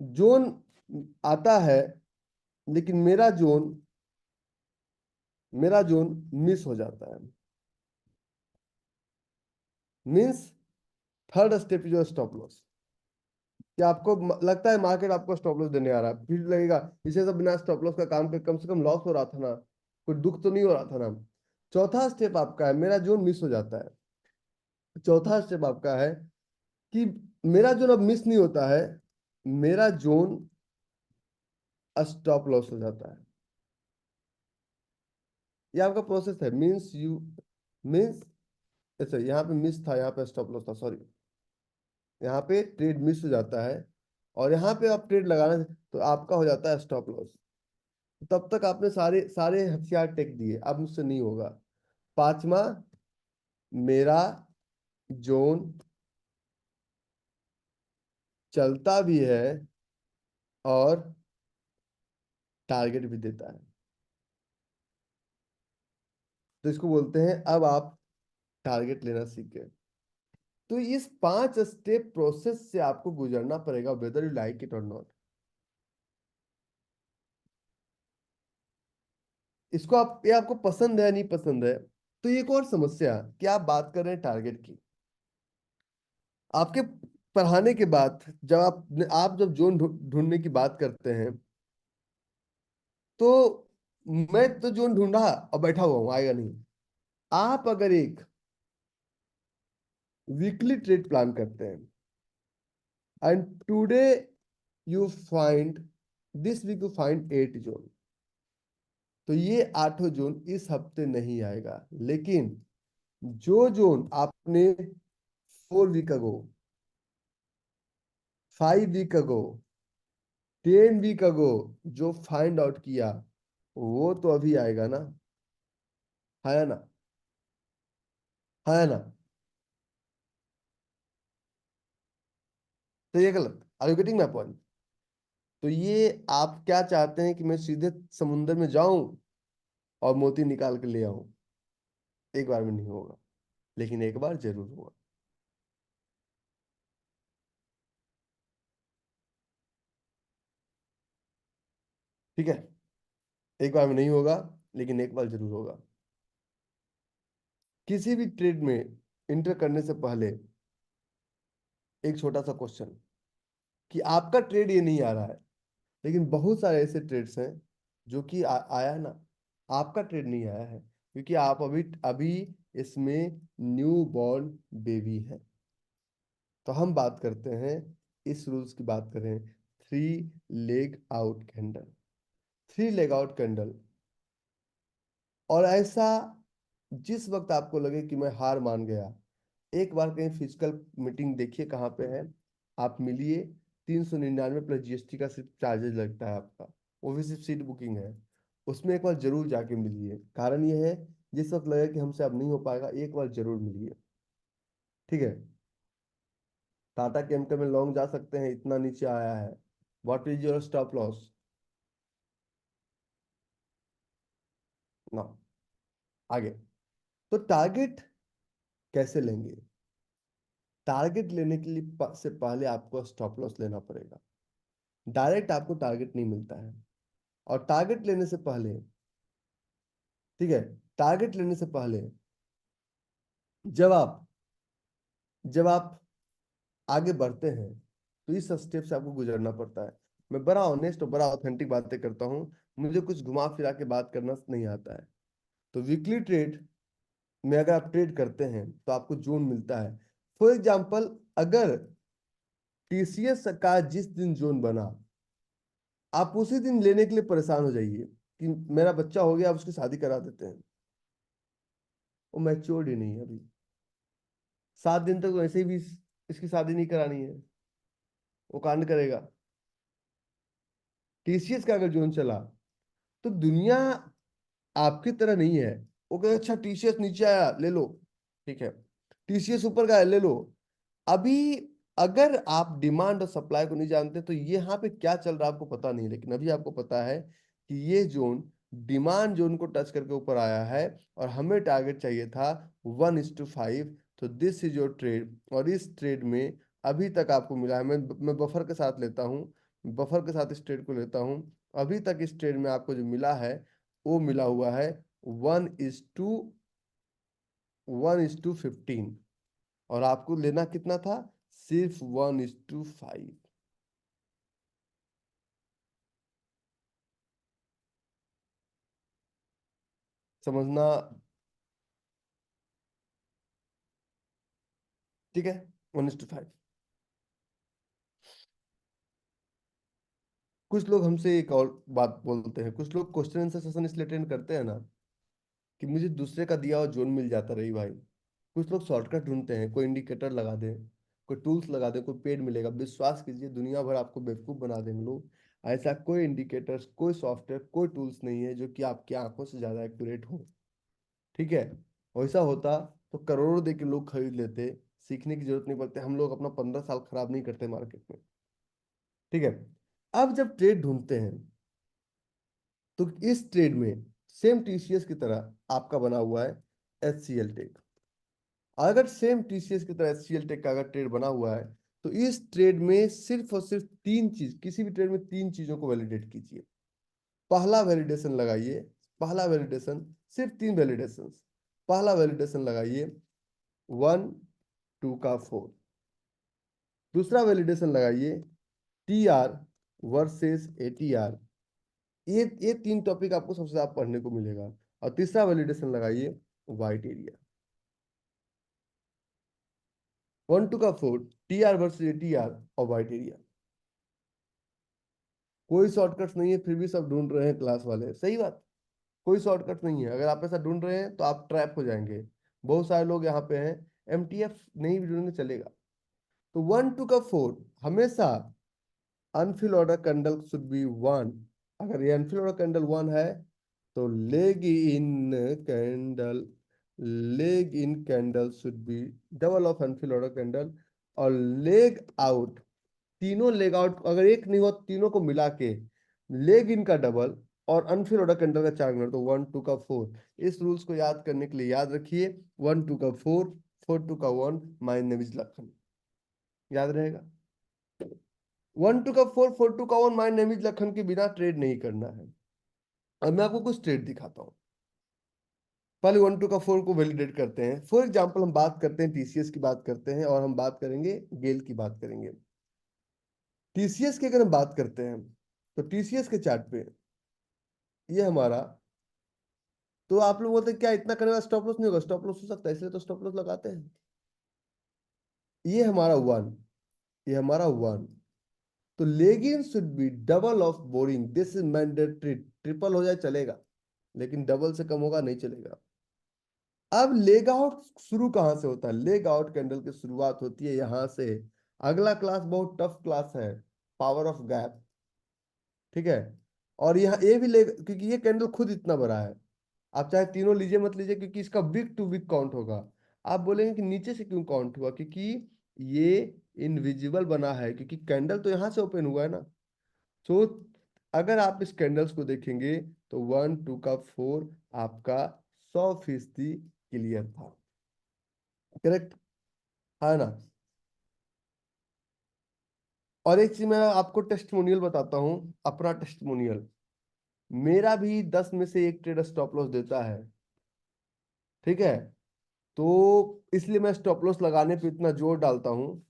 Speaker 1: zone आता है लेकिन मेरा जोन मिस हो जाता है। मीन्स थर्ड स्टेप जो स्टॉप लॉस, कि आपको लगता है मार्केट आपको स्टॉप लॉस देने आ रहा है, फिर लगेगा इसे सब बिना स्टॉप लॉस का काम कर, कम से कम लॉस हो रहा था ना, कोई दुख तो नहीं हो रहा था ना। चौथा स्टेप आपका है, मेरा जोन मिस हो जाता है। चौथा स्टेप आपका है कि मेरा जोन अब मिस नहीं होता है, मेरा जोन स्टॉप लॉस हो जाता है। ये आपका प्रोसेस है। मीन्स यू, मीन्स, अच्छा यहाँ पे मिस था, यहाँ पे स्टॉप लॉस था, सॉरी। यहाँ पे ट्रेड मिस हो जाता है और यहाँ पे आप ट्रेड लगाना, तो आपका हो जाता है स्टॉप लॉस। तब तक आपने सारे सारे हथियार टेक दिए, अब मुझसे नहीं होगा। पांचवा, मेरा जोन चलता भी है और टारगेट भी देता है। तो इसको बोलते हैं अब आप टारगेट लेना सीख गए। तो इस 5 स्टेप प्रोसेस से आपको गुजरना पड़ेगा, वेदर यू लाइक इट और नॉट। इसको आप, ये आपको पसंद है नहीं पसंद है। तो एक और समस्या कि आप बात कर रहे हैं टारगेट की, आपके पढ़ाने के बाद जब आप जब जोन ढूंढने की बात करते हैं, तो मैं तो जोन ढूंढा और बैठा हुआ हूँ, आएगा नहीं। आप अगर एक वीकली ट्रेड प्लान करते हैं and today you find, this week you find 8 zone, तो ये 8 जोन इस हफ्ते नहीं आएगा। लेकिन जो जोन आपने 4 week ago, 5 week ago, 10 week ago जो फाइंड आउट किया, वो तो अभी आएगा ना, है ना, है ना। तो ये गलत, are you getting my point? तो ये आप क्या चाहते हैं कि मैं सीधे समुंदर में जाऊं और मोती निकाल के ले आऊं? एक बार में नहीं होगा, लेकिन एक बार जरूर होगा। ठीक है, एक बार में नहीं होगा, लेकिन एक बार जरूर होगा। किसी भी ट्रेड में इंटर करने से पहले एक छोटा सा क्वेश्चन, कि आपका ट्रेड ये नहीं आ रहा है, लेकिन बहुत सारे ऐसे ट्रेड्स हैं जो कि आया ना, आपका ट्रेड नहीं आया है क्योंकि आप अभी अभी इसमें न्यू बॉर्न बेबी है। तो हम बात करते हैं, इस रूल्स की बात करें, 3 leg out candle, 3 leg out candle. और ऐसा जिस वक्त आपको लगे कि मैं हार मान गया, एक बार कहीं फिजिकल मीटिंग देखिए कहाँ पे है, आप मिलिए। 399 प्लस जीएसटी का सिर्फ चार्जेस लगता है आपका, वो भी सिर्फ सीट बुकिंग है। उसमें एक बार जरूर जाके मिलिए। कारण ये है, जिस वक्त लगे कि हमसे अब नहीं हो पाएगा, एक बार जरूर मिलिए। ठीक है। टाटा केमिकल में लॉन्ग जा सकते हैं, इतना नीचे आया है। What is your stop loss? ना। आगे, तो टारगेट कैसे लेंगे? टारगेट लेने के लिए से पहले आपको स्टॉप लॉस लेना पड़ेगा। डायरेक्ट आपको टारगेट नहीं मिलता है। और टारगेट लेने से पहले, ठीक है, टारगेट लेने से पहले जब आप जब आप आगे बढ़ते हैं, तो इस स्टेप से आपको गुजरना पड़ता है। मैं बड़ा ऑनेस्ट और बड़ा ऑथेंटिक बातें करता हूँ, मुझे कुछ घुमा फिरा के बात करना नहीं आता है। तो वीकली ट्रेड में अगर आप ट्रेड करते हैं तो आपको जोन मिलता है। फॉर एग्जाम्पल, अगर टीसीएस का जिस दिन जोन बना, आप उसी दिन लेने के लिए परेशान हो जाइए कि मेरा बच्चा हो गया, आप उसकी शादी करा देते हैं। वो मैच्योर्ड ही नहीं है अभी, 7 दिन तक वैसे भी इसकी शादी नहीं करानी है, वो कांड करेगा। टीसीएस का अगर जोन चला, तो दुनिया आपकी तरह नहीं है। वो कहे अच्छा टीसीएस नीचे आया ले लो, ठीक है, टीसीएस ऊपर का है ले लो। अभी अगर आप डिमांड और सप्लाई को नहीं जानते, तो ये यहाँ पे क्या चल रहा है आपको पता नहीं, लेकिन अभी आपको पता है कि ये जोन डिमांड जोन को टच करके ऊपर आया है, और हमें टारगेट चाहिए था 1:5। तो दिस इज योर ट्रेड, और इस ट्रेड में अभी तक आपको मिला है, मैं बफर के साथ लेता हूँ, बफर के साथ इस ट्रेड को लेता हूँ। अभी तक इस ट्रेड में आपको जो मिला है, वो मिला हुआ है 1:15। और आपको लेना कितना था? सिर्फ 1:5। समझना? ठीक है, 1:5। कुछ लोग हमसे एक और बात बोलते हैं, कुछ लोग क्वेश्चन आंसर सेशन इसलिए अटेंड करते हैं ना, कि मुझे दूसरे का दिया हुआ जोन मिल जाता रही भाई। कुछ लोग शॉर्टकट ढूंढते हैं, कोई इंडिकेटर लगा दे, कोई टूल्स लगा दे, कोई पेड मिलेगा। विश्वास कीजिए, दुनिया भर आपको बेवकूफ बना देंगे लोग। ऐसा कोई इंडिकेटर्स, कोई सॉफ्टवेयर, कोई टूल्स नहीं है जो कि आपकी आंखों से ज्यादा एक्यूरेट हो। ठीक है, वैसा होता तो करोड़ों दे के लोग खरीद लेते, सीखने की जरूरत नहीं पड़ती। हम लोग अपना 15 साल खराब नहीं करते मार्केट में। ठीक है। अब जब ट्रेड ढूंढते हैं, तो इस ट्रेड में सेम टीसीएस की तरह आपका बना हुआ है एचसीएल टेक। अगर सेम टीसीएस की तरह एचसीएल टेक का अगर ट्रेड बना हुआ है, तो इस ट्रेड में सिर्फ और सिर्फ 3 चीज, किसी भी ट्रेड में 3 चीजों को वैलिडेट कीजिए। पहला वैलिडेशन लगाइए, पहला वैलिडेशन, सिर्फ 3 वैलिडेशन। पहला वैलिडेशन लगाइए 1:2 का 4। दूसरा वैलिडेशन लगाइए टी आर वर्सेस एटीआर, ये तीन टॉपिक आपको सबसे ज्यादा पढ़ने को मिलेगा। और तीसरा वैलिडेशन लगाइए, white area. 1 to 4 TR versus TR और वाइट एरिया। कोई शॉर्टकट्स नहीं है, फिर भी सब ढूंढ रहे हैं क्लास वाले, सही बात। कोई शॉर्टकट नहीं है, अगर आप ऐसा ढूंढ रहे हैं तो आप ट्रैप हो जाएंगे। बहुत सारे लोग यहाँ पे हैं, MTF नहीं भी ढूंढेंगे चलेगा। तो 1 to 4 हमेशा unfill order candle should be 1। अगर ये अनफिल ऑर्डर कैंडल 1 है तो candle leg in candle should be double of unfill order candle. और लेग आउट, तीनों लेग आउट अगर एक नहीं हो, तीनों को मिला के लेग इन का डबल और अनफिल ऑर्डर कैंडल का 4 मिनट, तो 1 to 4। इस रूल्स को याद करने के लिए याद रखिए, 1 to 4, 4 to 1, my name is Lakhan, याद रहेगा। 1 to 4, 4 to 1, my name is Lakhan के बिना ट्रेड नहीं करना है। अब मैं आपको कुछ ट्रेड दिखाता हूँ। पहले 1 to 4 को वैलिडेट करते हैं। फॉर एग्जाम्पल हम बात करते हैं TCS की बात करते हैं, और हम बात करेंगे गेल की बात करेंगे। TCS की अगर हम बात करते हैं तो TCS के चार्ट पे ये हमारा, तो आप लोग बोलते हैं क्या इतना करने का स्टॉप लॉस नहीं होगा? स्टॉप लॉस हो सकता है, इसलिए तो स्टॉप लॉस लगाते हैं। ये हमारा 1, ये हमारा 1। तो लेगिन should be double of boring, this is mandatory. Triple हो जाए चलेगा, लेकिन डबल से कम होगा नहीं चलेगा। अब लेग आउट शुरू कहां से होता है? लेग आउट कैंडल की शुरुआत होती है यहां से। अगला क्लास बहुत टफ क्लास है, पावर ऑफ गैप, ठीक है। और यहाँ ये भी लेग, क्योंकि ये कैंडल खुद इतना बड़ा है, आप चाहे तीनों लीजिए मत लीजिए, क्योंकि इसका वीक टू वीक काउंट होगा। आप बोलेंगे कि नीचे से क्यों काउंट हुआ? क्योंकि ये इनविजिबल बना है, क्योंकि कैंडल तो यहाँ से ओपन हुआ है ना। तो अगर आप इस कैंडल्स को देखेंगे तो 1 to 4 आपका 100% क्लियर था, करेक्ट है ना। और एक चीज मैं आपको टेस्टिमोनियल बताता हूँ, अपना टेस्टिमोनियल। मेरा भी 10 में से एक ट्रेड स्टॉप लॉस देता है, ठीक है। तो इसलिए मैं स्टॉप लॉस लगाने पे इतना जोर डालता हूँ।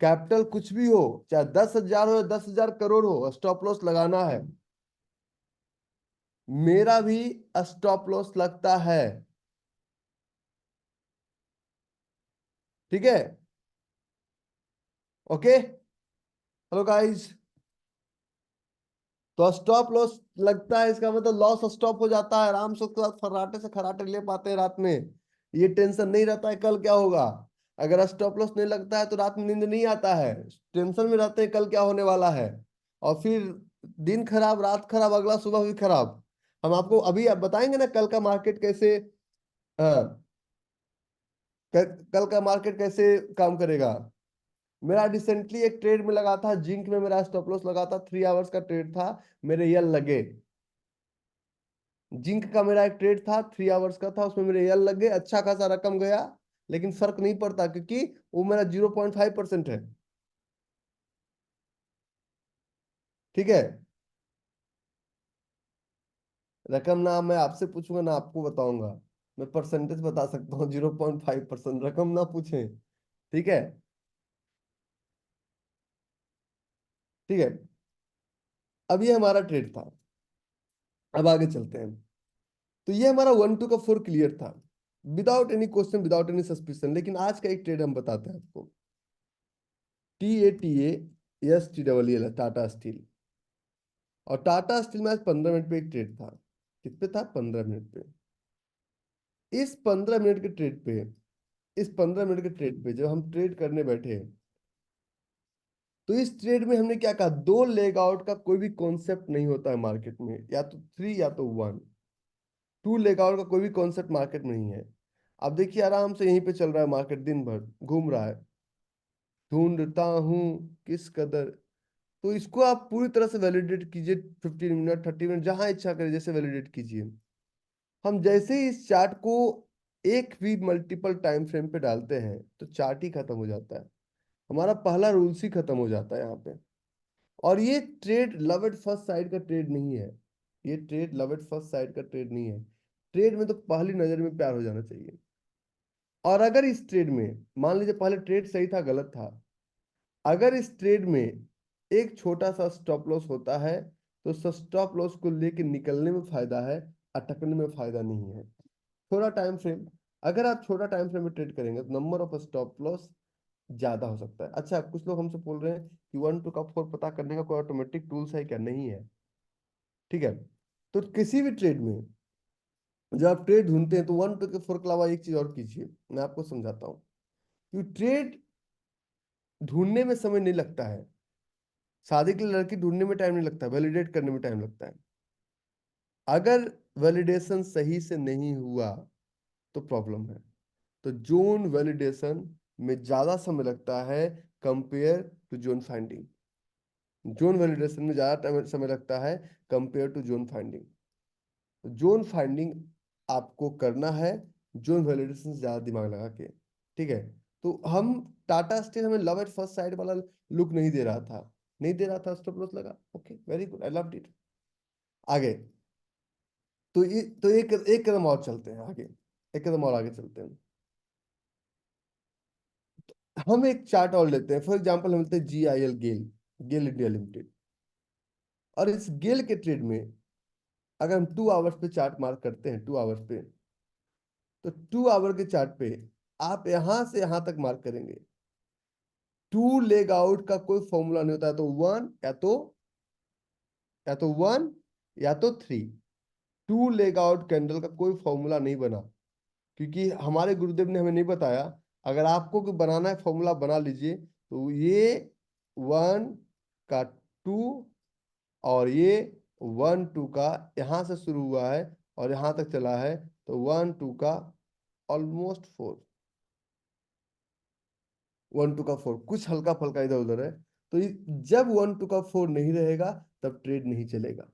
Speaker 1: कैपिटल कुछ भी हो, चाहे 10,000 हो या 10,000 करोड़ हो, स्टॉप लॉस लगाना है। मेरा भी स्टॉप लॉस लगता है, ठीक है। Okay, hello guys. तो स्टॉप लॉस लगता है, इसका मतलब लॉस स्टॉप हो जाता है, आराम से उसके बाद फर्राटे से खराटे ले पाते हैं रात में। ये टेंशन नहीं रहता है कल क्या होगा। अगर स्टॉप लॉस नहीं लगता है तो रात में नींद नहीं आता है, टेंशन में रहते हैं कल क्या होने वाला है। और फिर दिन खराब, रात खराब, अगला सुबह भी खराब। हम आपको अभी आप बताएंगे ना कल का मार्केट कैसे, हाँ, कल का मार्केट कैसे काम करेगा। मेरा रिसेंटली एक ट्रेड में लगा था, जिंक में मेरा स्टॉप लॉस लगा था, 3 आवर्स का ट्रेड था, मेरे यल लगे। जिंक का मेरा एक ट्रेड था, 3 आवर्स का था, उसमें मेरे यल लग गए, अच्छा खासा रकम गया। लेकिन फर्क नहीं पड़ता, क्योंकि वो मेरा 0.5% है, ठीक है। रकम ना मैं आपसे पूछूंगा ना आपको बताऊंगा, मैं परसेंटेज बता सकता हूँ, 0.5%। रकम ना पूछें, ठीक है। ठीक है, अब ये हमारा ट्रेड था। अब आगे चलते हैं। तो ये हमारा 1 to 4 क्लियर था, without any question, without any suspicion. लेकिन आज का एक ट्रेड हम बताते हैं आपको। TATA Tata steel. और टाटा स्टील में आज 15 मिनट पे एक ट्रेड था। किस पे था? 15 मिनट पे। इस 15 मिनट के ट्रेड पे, इस 15 मिनट के ट्रेड पे जब हम ट्रेड करने बैठे, तो इस ट्रेड में हमने क्या कहा? दो लेग आउट का कोई भी कॉन्सेप्ट नहीं होता है मार्केट में, या तो 3 या तो 1। 2 लेग आउट का कोई भी कॉन्सेप्ट मार्केट में नहीं है। अब देखिए आराम से यहीं पे चल रहा है मार्केट, दिन भर घूम रहा है, ढूंढता हूँ किस कदर। तो इसको आप पूरी तरह से वैलिडेट कीजिए, 15 मिनट, 30 मिनट, जहां इच्छा करे जैसे वैलिडेट कीजिए। हम जैसे ही इस चार्ट को एक भी मल्टीपल टाइम फ्रेम पे डालते हैं तो चार्ट ही खत्म हो जाता है, हमारा पहला रूल्स ही खत्म हो जाता है यहाँ पे। और ये trade love at first side का ट्रेड नहीं है, ये trade love at first side का ट्रेड नहीं है। ट्रेड में तो पहली नजर में प्यार हो जाना चाहिए। और अगर इस ट्रेड में मान लीजिए पहले ट्रेड सही था, गलत था, अगर इस ट्रेड में एक छोटा सा स्टॉप लॉस होता है, तो स्टॉप लॉस को लेके निकलने में फायदा है, अटकने में फायदा नहीं है। थोड़ा टाइम फ्रेम, अगर आप छोटा टाइम फ्रेम में ट्रेड करेंगे तो नंबर ऑफ स्टॉप लॉस ज्यादा हो सकता है। अच्छा, कुछ लोग हमसे बोल रहे हैं कि 1 to 4 पता करने का कोई ऑटोमेटिक टूल्स है क्या? नहीं है। ठीक है, तो किसी भी ट्रेड में जब आप ट्रेड ढूंढते हैं तो 1 to 4 के अलावा एक चीज और कीजिए, मैं आपको समझाता हूँ। कि ट्रेड ढूंढने में समय नहीं लगता है, शादी के लिए लड़की ढूंढने में टाइम नहीं लगता, वैलिडेट करने में टाइम लगता है। अगर वैलिडेशन सही से नहीं हुआ तो प्रॉब्लम है। तो जोन वैलिडेशन में ज्यादा समय लगता है compare to zone finding. Zone validation में ज्यादा समय लगता है compare to zone finding. Zone finding आपको करना है जोन वैलिडेशन से ज्यादा दिमाग लगा के। ठीक है, तो हम टाटा स्टील हमें लव एट फर्स्ट साइड वाला लुक नहीं दे रहा था, नहीं दे रहा था, स्टॉप लॉस लगा, okay very good, I loved it. आगे, तो एक एक कदम और चलते हैं आगे, एक कदम और आगे चलते हैं। हम एक चार्ट और लेते हैं, फॉर एग्जांपल हम लेते हैं GIL, गेल, गेल इंडिया लिमिटेड। और इस गेल के ट्रेड में अगर हम 2 आवर्स पे चार्ट मार्क करते हैं, 2 आवर्स पे, तो 2 आवर के चार्ट पे आप यहां से यहां तक मार्क करेंगे। टू लेग आउट का कोई फॉर्मूला नहीं होता है, तो वन या तो 1 या तो 3। टू लेग आउट कैंडल का कोई फॉर्मूला नहीं बना, क्योंकि हमारे गुरुदेव ने हमें नहीं बताया। अगर आपको कोई बनाना है फॉर्मूला बना लीजिए, तो ये 1 का 2 और ये 1 2 का यहां से शुरू हुआ है और यहां तक चला है, तो 1 2 का ऑलमोस्ट 4, 1 2 का 4, कुछ हल्का फल्का इधर उधर है। तो जब 1 2 का 4 नहीं रहेगा तब ट्रेड नहीं चलेगा।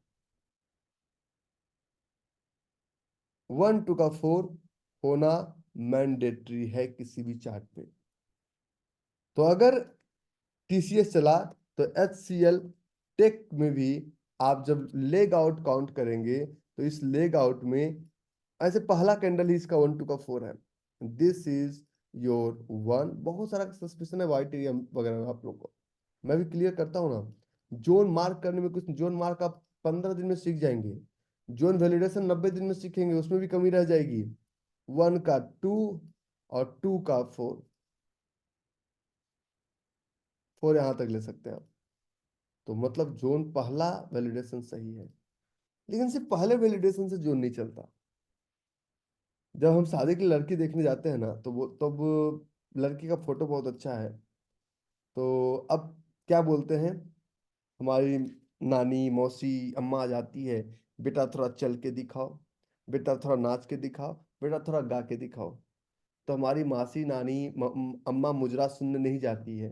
Speaker 1: 1 2 का 4 होना मैंडेटरी है किसी भी चार्ट पे। तो अगर TCS चला तो HCL टेक में भी आप जब लेग आउट काउंट करेंगे तो इस लेग आउट में ऐसे पहला कैंडल ही इसका 1 2 का 4 है। This is your one. बहुत सारा सस्पेंशन है वाइट एरिया वगैरह में आप लोग को, मैं भी क्लियर करता हूँ ना। जोन मार्क करने में कुछ, जोन मार्क आप 15 दिन में सीख जाएंगे, जोन वैलिडेशन 90 दिन में सीखेंगे, उसमें भी कमी रह जाएगी। 1 का 2 और 2 का 4, 4 यहां तक ले सकते हैं आप। तो मतलब जोन पहला वैलिडेशन सही है, लेकिन सिर्फ पहले वैलिडेशन से जोन नहीं चलता। जब हम शादी की लड़की देखने जाते हैं ना, तो वो तब लड़की का फोटो बहुत अच्छा है, तो अब क्या बोलते हैं, हमारी नानी मौसी अम्मा आ जाती है, बेटा थोड़ा चल के दिखाओ, बेटा थोड़ा नाच के दिखाओ, बेटा थोड़ा गा के दिखाओ। तो हमारी मासी नानी अम्मा मुजरा सुनने नहीं जाती है,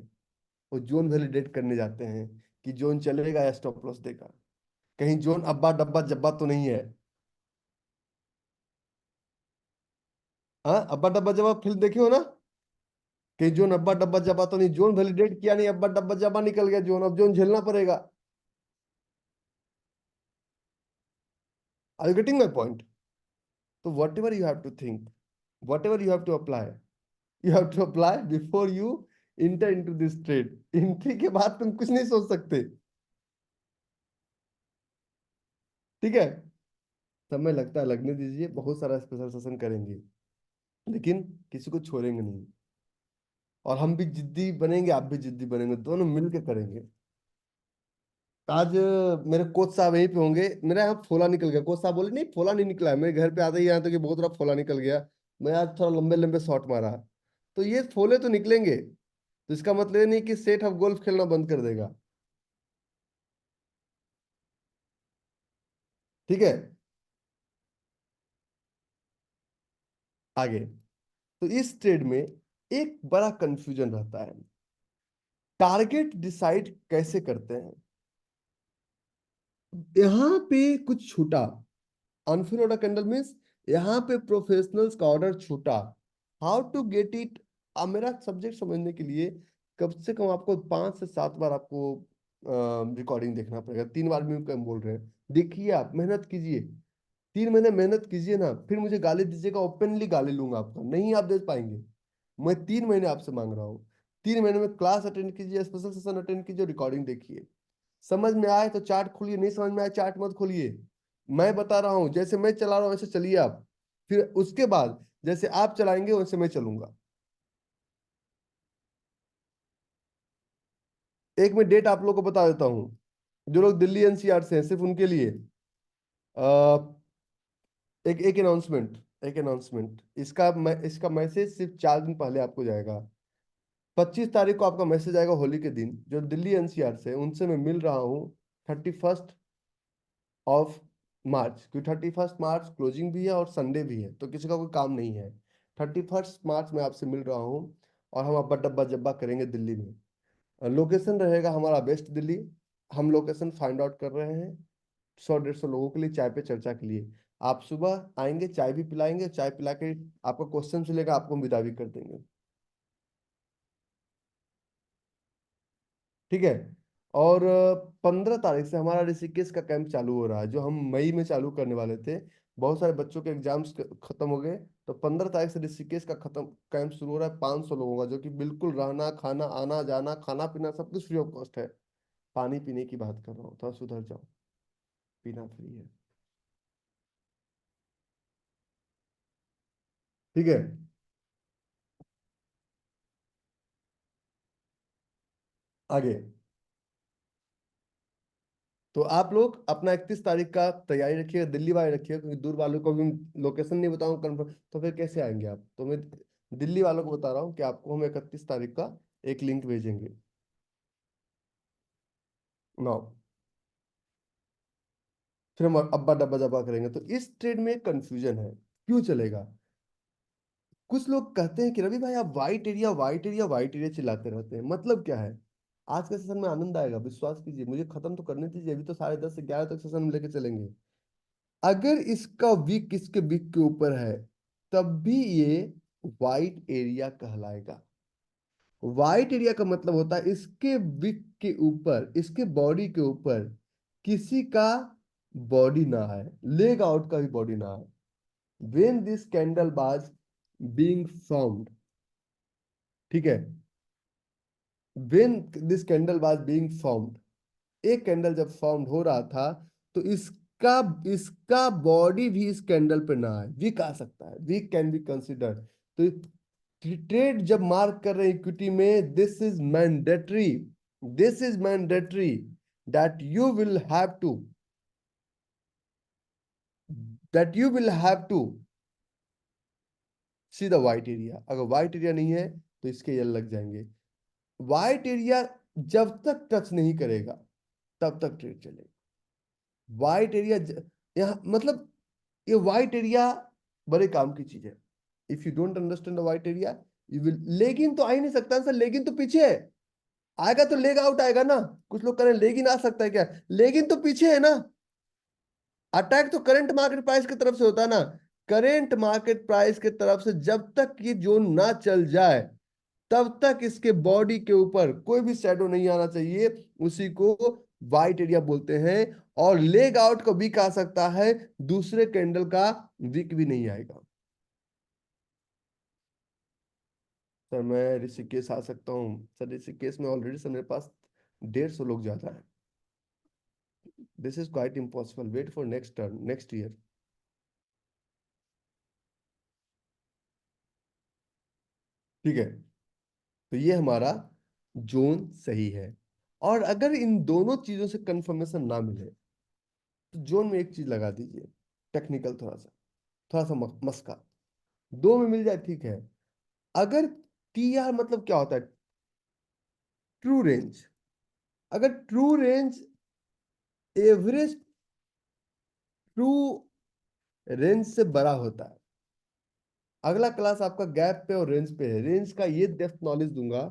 Speaker 1: वो जोन वैलिडेट करने जाते हैं कि जोन चलेगा या स्टॉप लॉस देगा, कहीं जोन अब्बा डब्बा जब्बा तो नहीं है। हाँ, अब्बा डब्बा जब्बा फिल्म देखे हो ना, कहीं जोन अब्बा डब्बा जब्बा तो नहीं, जोन वैलिडेट किया नहीं, अब्बा डब्बा जब्बा निकल गया जोन, अब जोन झेलना पड़ेगा। Are you getting my point? तो whatever you have to think, whatever you have to apply, you have to apply before you enter into this trade. Entry के बाद तुम कुछ नहीं सोच सकते। ठीक है, समय लगता है, लगने दीजिए, बहुत सारा स्पेशल सेशन करेंगे, लेकिन किसी को छोड़ेंगे नहीं। और हम भी जिद्दी बनेंगे, आप भी जिद्दी बनेंगे, दोनों मिलके करेंगे। आज मेरे कोच साहब यहीं पे होंगे, मेरा यहाँ फोला निकल गया, कोच साहब बोले नहीं फोला नहीं निकला है, मेरे घर पे आते ही यहाँ तो कि बहुत बड़ा फोला निकल गया। मैं आज थोड़ा लंबे लंबे शॉट मारा, तो ये फोले तो निकलेंगे, तो इसका मतलब ये नहीं कि सेठ अब गोल्फ खेलना बंद कर देगा। ठीक है, आगे, तो इस ट्रेड में एक बड़ा कंफ्यूजन रहता है, टारगेट डिसाइड कैसे करते हैं। यहाँ पे कुछ छूटा, अनफिल ऑर्डर कैंडल मीन्स यहाँ पे प्रोफेशनल्स का ऑर्डर छूटा, हाउ टू गेट इट। अब मेरा सब्जेक्ट समझने के लिए कम से कम आपको 5 से 7 बार आपको रिकॉर्डिंग देखना पड़ेगा, 3 बार भी कम बोल रहे हैं, देखिए आप मेहनत कीजिए, 3 महीने मेहनत कीजिए ना, फिर मुझे गाली दीजिएगा, ओपनली गाली लूंगा आपका, नहीं आप दे पाएंगे। मैं 3 महीने आपसे मांग रहा हूँ, 3 महीने में क्लास अटेंड कीजिए, स्पेशल सेशन अटेंड कीजिए, रिकॉर्डिंग देखिए। समझ में आए तो चार्ट खोलिए, नहीं समझ में आए चार्ट मत खोलिए। मैं बता रहा हूं, जैसे मैं चला रहा हूं वैसे चलिए आप। फिर उसके बाद जैसे आप चलाएंगे वैसे मैं चलूंगा। एक मैं डेट आप लोगों को बता देता हूँ, जो लोग दिल्ली एनसीआर से हैं सिर्फ उनके लिए। एक एक अनाउंसमेंट, एक अनाउंसमेंट, इसका मैसेज सिर्फ 4 दिन पहले आपको जाएगा। 25 तारीख को आपका मैसेज आएगा होली के दिन। जो दिल्ली एनसीआर से उनसे मैं मिल रहा हूँ 31 ऑफ मार्च, क्योंकि 31 मार्च क्लोजिंग भी है और संडे भी है, तो किसी का कोई काम नहीं है। 31 मार्च में आपसे मिल रहा हूँ और हम अब्बा डब्बा जब्बा करेंगे दिल्ली में। लोकेशन रहेगा हमारा वेस्ट दिल्ली। हम लोकेशन फाइंड आउट कर रहे हैं 100-150 लोगों के लिए, चाय पे चर्चा के लिए। आप सुबह आएंगे, चाय भी पिलाएंगे, चाय पिला के आपका क्वेश्चन चलेगा, आपको हम विदा भी कर देंगे। ठीक है। और 15 तारीख से हमारा ऋषिकेश का कैंप चालू हो रहा है, जो हम मई में चालू करने वाले थे। बहुत सारे बच्चों के एग्जाम्स खत्म हो गए, तो 15 तारीख से ऋषिकेश का खत्म कैंप शुरू हो रहा है 500 लोगों का, जो कि बिल्कुल रहना खाना आना जाना खाना पीना सब कुछ फ्री ऑफ कॉस्ट है। पानी पीने की बात कर रहा हूँ, थोड़ा सुधर जाओ, पीना फ्री है। ठीक है। आगे, तो आप लोग अपना 31 तारीख का तैयारी रखिएगा, दिल्ली वाले रखिएगा, क्योंकि दूर वालों को भी लोकेशन नहीं बताऊँ कन्फर्म, तो फिर कैसे आएंगे आप। तो मैं दिल्ली वालों को बता रहा हूँ कि आपको हम 31 तारीख का एक लिंक भेजेंगे। नौ, फिर हम अब्बा डब्बा जब्बा करेंगे। तो इस ट्रेड में कंफ्यूजन है, क्यों चलेगा। कुछ लोग कहते हैं कि रवि भाई आप white area white area white area चिल्लाते रहते हैं, मतलब क्या है। आज के सेशन में आनंद आएगा, विश्वास कीजिए, मुझे खत्म तो करने दीजिए, अभी तो 10:30 से 11 तक सेशन में लेके चलेंगे। अगर इसका विक इसके विक के ऊपर है, तब भी ये वाइट एरिया कहलाएगा। वाइट एरिया का मतलब होता है इसके विक के ऊपर, इसके बॉडी के ऊपर किसी का बॉडी ना है, लेग आउट का भी बॉडी ना है। when this candle was being formed, ठीक है, when this candle was being formed, एक कैंडल जब फॉर्म हो रहा था, तो इसका इसका बॉडी भी इस कैंडल पे ना है, वीक आ सकता है, वीक कैन बी कंसिडर। तो ट्रेड जब मार्क कर रहे हैं इक्विटी में, this is mandatory that you will have to that you will have to see the white area. अगर व्हाइट एरिया नहीं है तो इसके ये लग जाएंगे। व्हाइट एरिया जब तक टच नहीं करेगा तब तक ट्रेड चलेगा। व्हाइट एरिया यहाँ मतलब, ये व्हाइट एरिया बड़े काम की चीज है। If you don't understand the white area, you will, लेगिन तो आ ही नहीं सकता सर, लेगिन तो पीछे है। आएगा तो लेग आउट आएगा ना। कुछ लोग कह रहे हैं लेगिन आ सकता है क्या, लेगिन तो पीछे है ना। अटैक तो करंट मार्केट प्राइस की तरफ से होता है ना। करंट मार्केट प्राइस की तरफ से जब तक ये जोन ना चल जाए, तब तक इसके बॉडी के ऊपर कोई भी शैडो नहीं आना चाहिए। उसी को वाइट एरिया बोलते हैं। और लेग आउट का वीक आ सकता है, दूसरे कैंडल का वीक भी नहीं आएगा। सर मैं ऋषिकेश आ सकता हूँ सर, ऋषिकेश में ऑलरेडी सर मेरे पास 150 लोग ज्यादा है। This is quite impossible, wait for next turn next year. ठीक है। तो ये हमारा जोन सही है। और अगर इन दोनों चीजों से कंफर्मेशन ना मिले, तो जोन में एक चीज लगा दीजिए, टेक्निकल थोड़ा सा मस्का। दो में मिल जाए ठीक है। अगर टी आर मतलब क्या होता है, ट्रू रेंज। अगर true range, average true range से बड़ा होता है, अगला क्लास आपका गैप पे और रेंज पे है, रेंज का ये डेप्थ नॉलेज दूंगा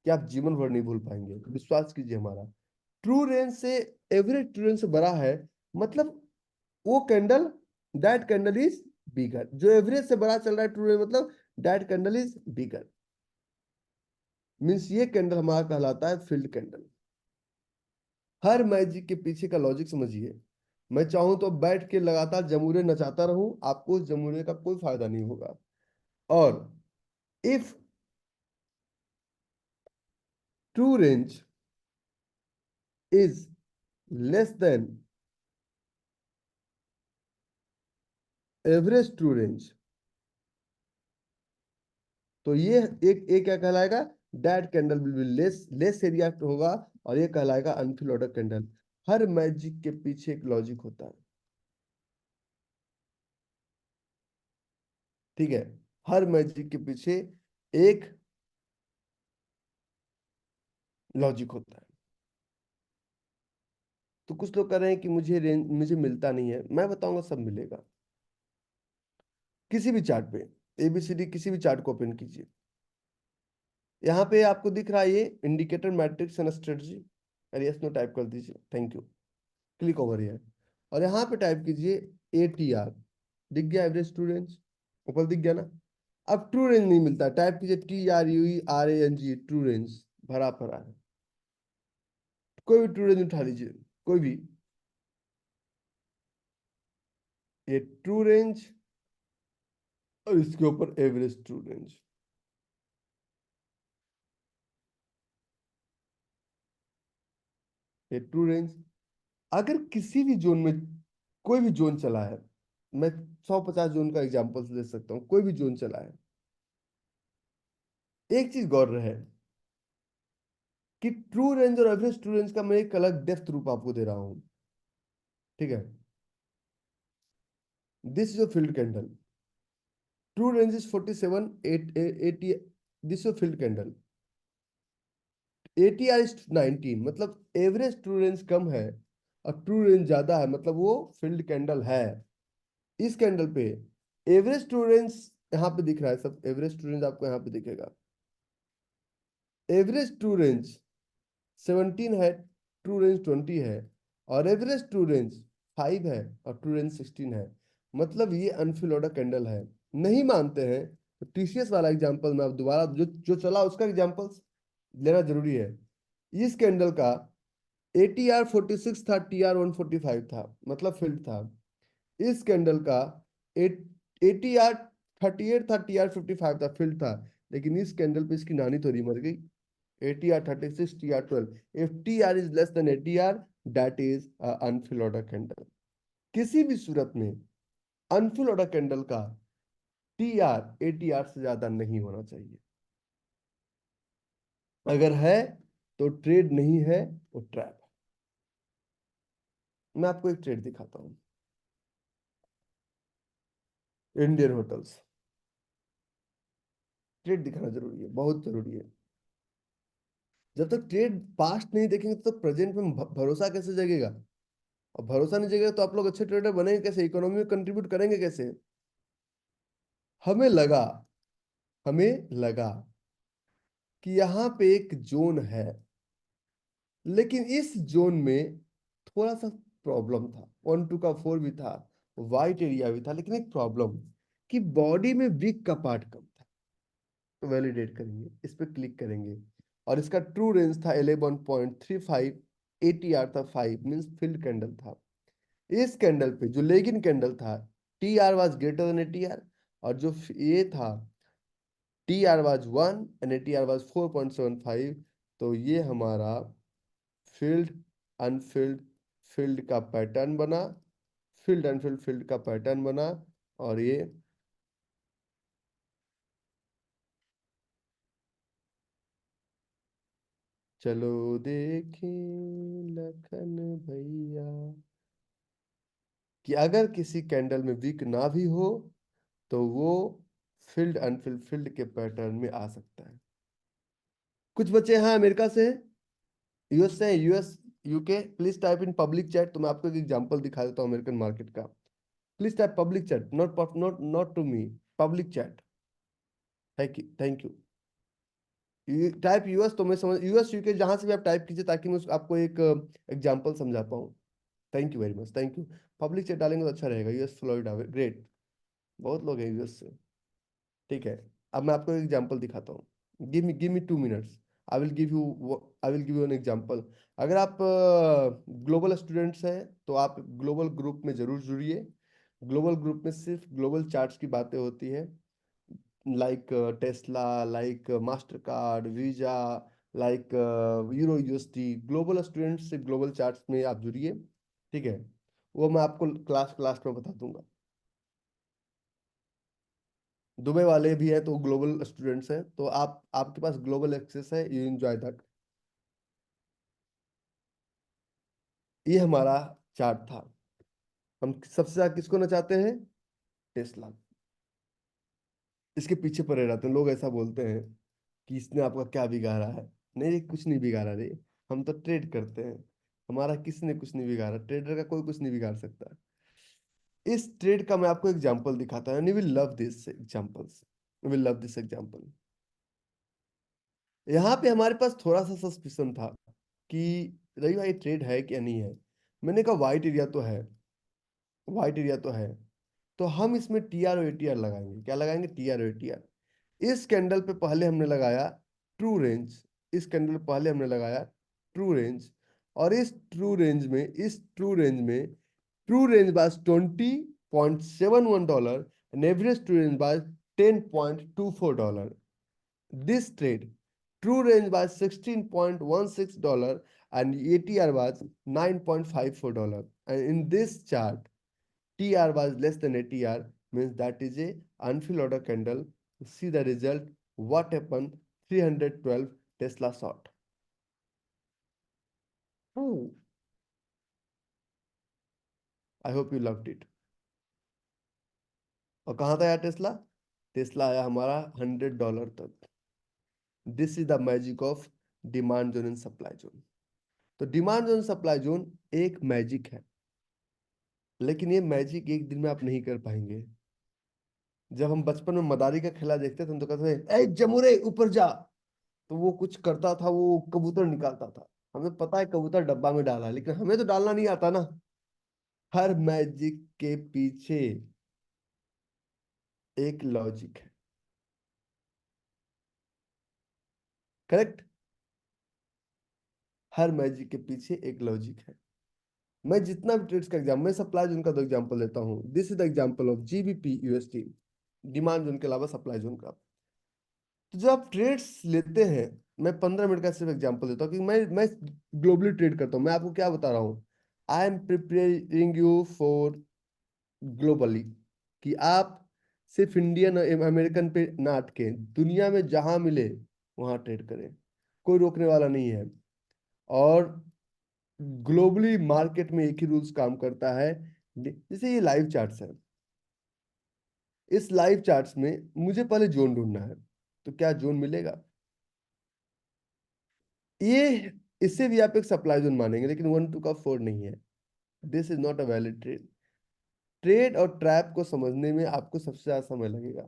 Speaker 1: कि आप जीवन भर नहीं भूल पाएंगे, विश्वास कीजिए हमारा। ट्रू रेंज से, एवरेज ट्रू रेंज से बड़ा है, मतलब वो candle, that candle is bigger. जो एवरेज से बड़ा चल रहा है ट्रू रेंज मतलब that candle is bigger. Means ये कैंडल हमारा कहलाता है फील्ड कैंडल। हर मैजिक के पीछे का लॉजिक समझिए। मैं चाहूं तो बैठ के लगातार जमूरे नचाता रहूं, आपको उस जमूरे का कोई फायदा नहीं होगा। और if true range is less than average true range, तो ये एक क्या कहलाएगा, that candle will be less less area होगा, और ये कहलाएगा अनफिल ऑर्डर कैंडल। हर मैजिक के पीछे एक लॉजिक होता है, ठीक है, हर मैजिक के पीछे एक लॉजिक होता है। तो कुछ लोग कह रहे हैं कि मुझे रेंज मुझे मिलता नहीं है, मैं बताऊंगा सब मिलेगा। किसी भी चार्ट पे, एबीसीडी किसी भी चार्ट को ओपन कीजिए, यहाँ पे आपको दिख रहा है ये इंडिकेटर मैट्रिक्स एंड स्ट्रेटजी, अरे यस नो टाइप कर दीजिए, thank you, click over here, और यहाँ पे टाइप कीजिए एटीआर, दिख गया एवरेज ट्रू रेंज, ऊपर दिख गया ना। अब ट्रू रेंज नहीं मिलता, टाइप कीजिए TRUERANG, ट्रू रेंज भरा पड़ा है, कोई भी ट्रू रेंज उठा लीजिए, कोई भी, ये ट्रू रेंज और इसके ऊपर एवरेज ट्रू रेंज, ये ट्रू रेंज। अगर किसी भी जोन में कोई भी जोन चला है, मैं 150 जोन का एग्जांपल दे सकता हूँ, कोई भी जोन चला है, एक चीज गौर रहे कि ट्रू रेंज और एवरेज ट्रू रेंज का मैं एक अलग डेप्थ रूप आपको दे रहा हूं, ठीक है। This is a field candle, true range is 47 80, this is a field candle, ATR is 19, मतलब एवरेज ट्रू रेंज कम है और ट्रू रेंज ज्यादा है, मतलब वो फील्ड कैंडल है। इस कैंडल पे एवरेज ट्रू रेंज यहाँ पे दिख रहा है, सब एवरेज ट्रू रेंज आपको यहाँ पे दिखेगा, एवरेज ट्रू रेंज 17 है, ट्रू रेंज 20 है, और एवरेज ट्रू रेंज 5 है और ट्रू रेंज 16 है, मतलब ये अनफिल ऑर्डर कैंडल है। नहीं मानते हैं तो TCS वाला एग्जांपल मैं अब दोबारा जो जो चला उसका एग्जांपल लेना जरूरी है। इस कैंडल का ATR 46 था, TR 145 था, मतलब फील्ड था। इस कैंडल का ATR 38 था, TR 55 था, फील्ड था। लेकिन इस कैंडल पे इसकी नानी थोड़ी मर गई, ATR 36, TR 12, if TR is less than ATR, that is unfill order candle. किसी भी सूरत में अनफिल ऑर्डर कैंडल का TR ATR से ज्यादा नहीं होना चाहिए, अगर है तो ट्रेड नहीं है, वो ट्रैप है। मैं आपको एक ट्रेड दिखाता हूँ, इंडियन होटल्स, ट्रेड दिखाना जरूरी है, बहुत जरूरी है। जब तक ट्रेड पास्ट नहीं देखेंगे तो प्रेजेंट में भरोसा कैसे जगेगा, और भरोसा नहीं जगेगा तो आप लोग अच्छे ट्रेडर बनेंगे कैसे, इकोनॉमी में कंट्रीब्यूट करेंगे कैसे। हमें लगा हमें लगा कि यहाँ पे एक जोन है, लेकिन इस जोन में थोड़ा सा प्रॉब्लम था, 1 2 का 4 भी था, वाइट एरिया भी था, लेकिन एक प्रॉब्लम कि बॉडी में विक का पार्ट कम था। तो वैलिडेट करेंगे, इस पर क्लिक करेंगे, और इसका ट्रू रेंज था 11.35, ATR था 5, मीन्स फील्ड कैंडल था। इस कैंडल पे जो लेगिन कैंडल था, TR was greater than ATR, और जो ये था TR was 1 and ATR was 4.75, तो ये हमारा फील्ड अनफील्ड फील्ड का पैटर्न बना, फील्ड अनफील्ड फील्ड का पैटर्न बना, और ये चलो देखें लखन भैया, कि अगर किसी कैंडल में वीक ना भी हो तो वो फील्ड अनफील्ड फील्ड के पैटर्न में आ सकता है। कुछ बच्चे यहाँ अमेरिका से, यूएस से, US UK, please type in public chat, तो मैं आपको एक एग्जांपल दिखा देता हूँ अमेरिकन मार्केट का। Please type public chat, not to me, public chat, thank you. Type US, तो मैं समझ यूएस यूके जहां से भी आप टाइप कीजिए, ताकि मैं आपको एक एग्जांपल समझा पाऊँ। Thank you very much, thank you. Public chat डालेंगे तो अच्छा रहेगा, यूएस फ्लोरिडा, ग्रेट, बहुत लोग हैं यूएस से, ठीक है। अब मैं आपको एक एग्जांपल दिखाता हूँ, give me 2 minutes, I will give you an example. अगर आप ग्लोबल स्टूडेंट्स हैं तो आप ग्लोबल ग्रुप में जरूर जुड़िए। ग्लोबल ग्रुप में सिर्फ ग्लोबल चार्ट्स की बातें होती है, like Tesla, like master card, visa, like euro USD, global student से ग्लोबल चार्ट्स में आप जुड़िए, ठीक है। वो मैं आपको क्लास क्लास में बता दूंगा। दुबई वाले भी हैं तो ग्लोबल स्टूडेंट्स हैं, तो आप आपके पास ग्लोबल एक्सेस है, यू एंजॉय दैट। ये हमारा चार्ट था। हम सबसे ज्यादा किसको नचाते हैं? टेस्ला। इसके पीछे पड़े रहते हैं लोग, ऐसा बोलते हैं कि इसने आपका क्या बिगाड़ा है। नहीं, कुछ नहीं बिगाड़ा रे। हम तो ट्रेड करते हैं, हमारा किसने कुछ नहीं बिगाड़ा, ट्रेडर का कोई कुछ नहीं बिगाड़ सकता। इस ट्रेड का मैं आपको एग्जांपल दिखाता हूँ, you will love this examples, you will love this example. यहाँ पे हमारे पास थोड़ा सा सस्पिशन था कि रही भाई ट्रेड है क्या नहीं है। मैंने कहा वाइट एरिया तो है, वाइट एरिया तो है, तो हम इसमें टीआर और एटीआर लगाएंगे। क्या लगाएंगे? टीआर और एटीआर। इस कैंडल पे पहले हमने लगाया ट्रू रेंज, इस कैंडल पे पहले हमने लगाया ट्रू रेंज, और इस ट्रू रेंज बाज $20.71 and average true range was $10.24. This trade, true range was $16.16 and ATR was $9.54. And in this chart, TR was less than ATR, means that is a unfilled order candle. See the result. What happened? 312 Tesla short. Oh, I hope you loved it. और कहाँ था यार Tesla? Tesla आया हमारा $100 तक। This is the magic of demand zone and supply zone. तो demand zone supply zone एक magic है, लेकिन ये मैजिक एक दिन में आप नहीं कर पाएंगे। जब हम बचपन में मदारी का खेला देखते थे, हम तो कहते थे ए जमुरे ऊपर जा, तो वो कुछ करता था, वो कबूतर निकालता था। हमें पता है कबूतर डब्बा में डाला है, लेकिन हमें तो डालना नहीं आता ना। हर मैजिक के पीछे एक लॉजिक है, करेक्ट। हर मैजिक के पीछे एक लॉजिक है। मैं जितना भी ट्रेड्स का एग्जाम, मैं सप्लाई जोन का दो एग्जांपल लेता हूँ। This is the example of GBP UST, demand zone के अलावा सप्लाई जोन का। तो जब आप ट्रेड्स लेते हैं, मैं 15 मिनट का सिर्फ एग्जांपल देता हूँ कि मैं ग्लोबली ट्रेड करता हूँ। मैं आपको क्या बता रहा हूँ? I am preparing you for globally, कि आप सिर्फ इंडियन अमेरिकन पे ना अटके, दुनिया में जहां मिले वहां ट्रेड करें, कोई रोकने वाला नहीं है। और ग्लोबली मार्केट में एक ही रूल्स काम करता है। जैसे ये लाइव चार्ट्स है, इस लाइव चार्ट्स में मुझे पहले जोन ढूंढना है, तो क्या जोन मिलेगा? ये इससे भी आप एक सप्लाई जोन मानेंगे, लेकिन 1 2 का 4 नहीं है। This is not a valid trade. Trade और ट्रैप को समझने में आपको सबसे ज्यादा समय लगेगा।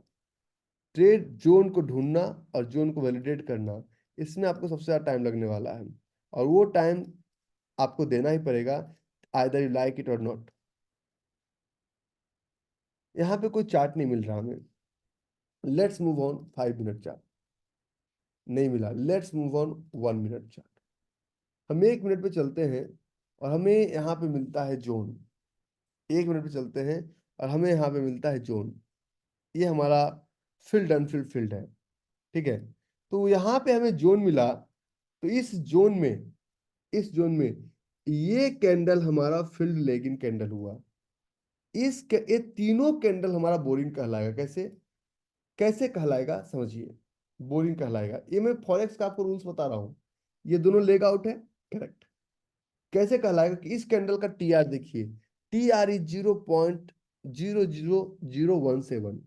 Speaker 1: ट्रेड जोन को ढूंढना और जोन को वैलिडेट करना, इसमें आपको सबसे ज्यादा टाइम लगने वाला है, और वो टाइम आपको देना ही पड़ेगा, आइदर यू लाइक इट और नॉट। यहाँ पे कोई चार्ट नहीं मिल रहा हमें। Let's move on 5 minute chart. नहीं मिला, let's move on 1 minute chart. हम 1 मिनट पे चलते हैं और हमें यहाँ पे मिलता है जोन। 1 मिनट पे चलते हैं और हमें यहाँ पे मिलता है जोन। ये हमारा फील्ड अनफील्ड फील्ड है, ठीक है। तो यहाँ पे हमें जोन मिला, तो इस जोन में ये कैंडल हमारा फील्ड लेगिंग कैंडल हुआ। ये तीनों कैंडल हमारा बोरिंग कहलाएगा। कैसे? कैसे कहलाएगा समझिए। बोरिंग कहलाएगा। ये मैं फॉरेक्स का आपको रूल्स बता रहा हूँ। ये दोनों लेग आउट है, करेक्ट। कैसे कहलाएगा? कि इस कैंडल का टी आर देखिए, T R is 0.00017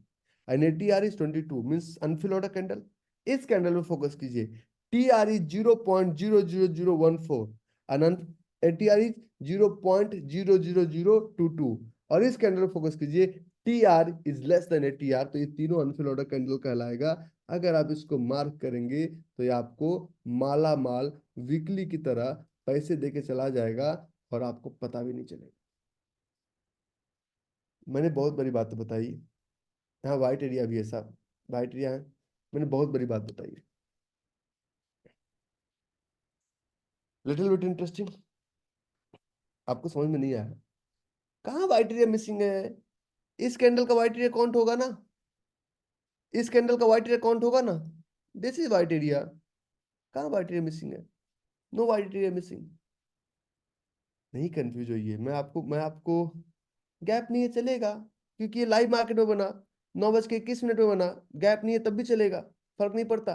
Speaker 1: and A T R is 22, means unfill order candle. इस कैंडल में फोकस कीजिए, T R is 0.00014 and A T R is 0.00022, और इस कैंडल में फोकस कीजिए, T R is less than A T R, तो ये तीनों अनफिल ऑर्डर कैंडल कहलाएगा। अगर आप इसको मार्क करेंगे तो ये आपको माला माल वीकली की तरह पैसे देके चला जाएगा, और आपको पता भी नहीं चलेगा। मैंने बहुत बड़ी बात बताई। यहाँ वाइट एरिया भी है साहब, वाइट एरिया है। मैंने बहुत बड़ी बात बताई, लिटिल बिट इंटरेस्टिंग। आपको समझ में नहीं आया? कहाँ वाइट एरिया मिसिंग है? इस कैंडल का वाइट एरिया काउंट होगा ना, इस कैंडल का वाइट एरिया काउंट होगा ना। This is white area. कहाँ वाइट एरिया मिसिंग है? No white area missing. नहीं कंफ्यूज होइए, मैं आपको गैप नहीं है चलेगा, क्योंकि ये लाइव मार्केट में बना, 9:21 में बना, गैप नहीं है तब भी चलेगा, फर्क नहीं पड़ता।